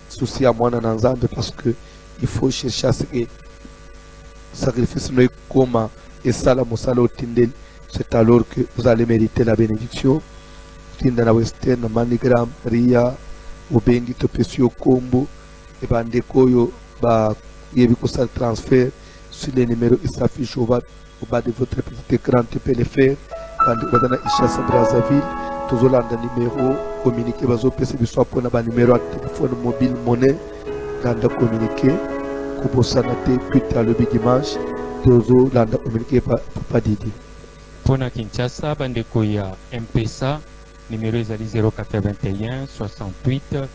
Speaker 1: souci à moi dans Nzambe, parce que il faut chercher à ce que sacrifice no koma et sala mosala otindeli. C'est alors que vous allez mériter la bénédiction. Tinda na Western, Manigram, Ria, ubengi topesio kombo et bandeko yo ba yebi ko sal transfert sur les numéros qui s'affichent au bas de votre petit écran. Tu peux le faire bande badana Ishasa Brazzaville tozolanda numéro communiquer bazo pese biso pona ba numéro de téléphone mobile monnaie landa communiquer ko bosana te kuta le dimanche tozolanda communiquer pa Didi
Speaker 2: pona Kinshasa bandeko ya M-Pesa. Numéro ezali 081 68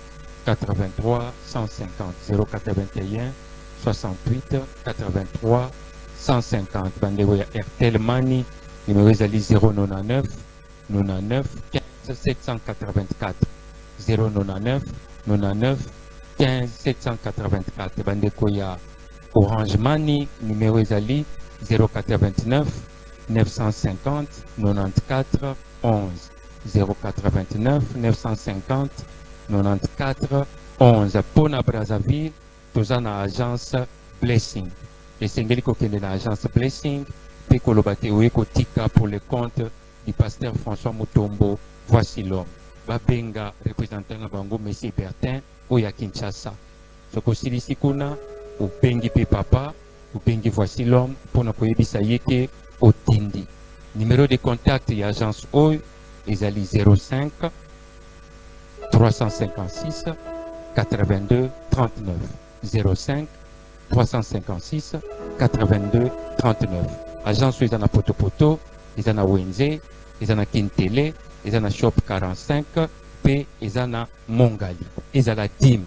Speaker 2: 83 150 081 68 83 150. Bandeko ya Airtel Money numéro ezali 099 99 15 784 099 99 15 784. Bandeko ya Orange Money numéro ezali 089 950 94 11 089 950 94 11. Pona Brazzaville, tozana agence Blessing. Et sengeli kokende na agence Blessing, pe kolobate oeko tika pour le compte du pasteur François Mutombo. Voici l'homme. Babenga représentant na bango Messie Bertin oya Kinshasa. Soko silisi kuna upengi pe papa, upengi voici l'homme pona koyebisa yeke otindi. Numéro de contact et agence oyo ezali 05 356 82 39 05 356 82 39. Agence eza na Potopoto, eza na Wenze, eza na Kintele, eza na Shop 45 pe eza na Mongali. Eza la dîme,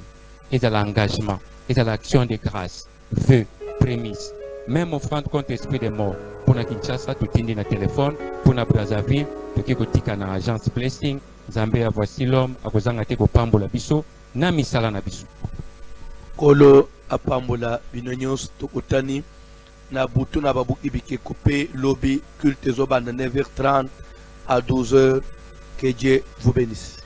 Speaker 2: eza la engagement, eza la action de grâce, vœux, prémices, même offrande contre esprit de mort. Pour na Kinshasa tutindi na téléphone, pour na Brazzaville toki kotika na agence Blessing. Nzambe voici l'homme akozanga te kopambola biso na misala na biso.
Speaker 1: Kolo apambola bino nyonso tokutani na butu na babuki bike coupé lobby culte zobanda 9h30 à 12h. Que Dieu vous bénisse.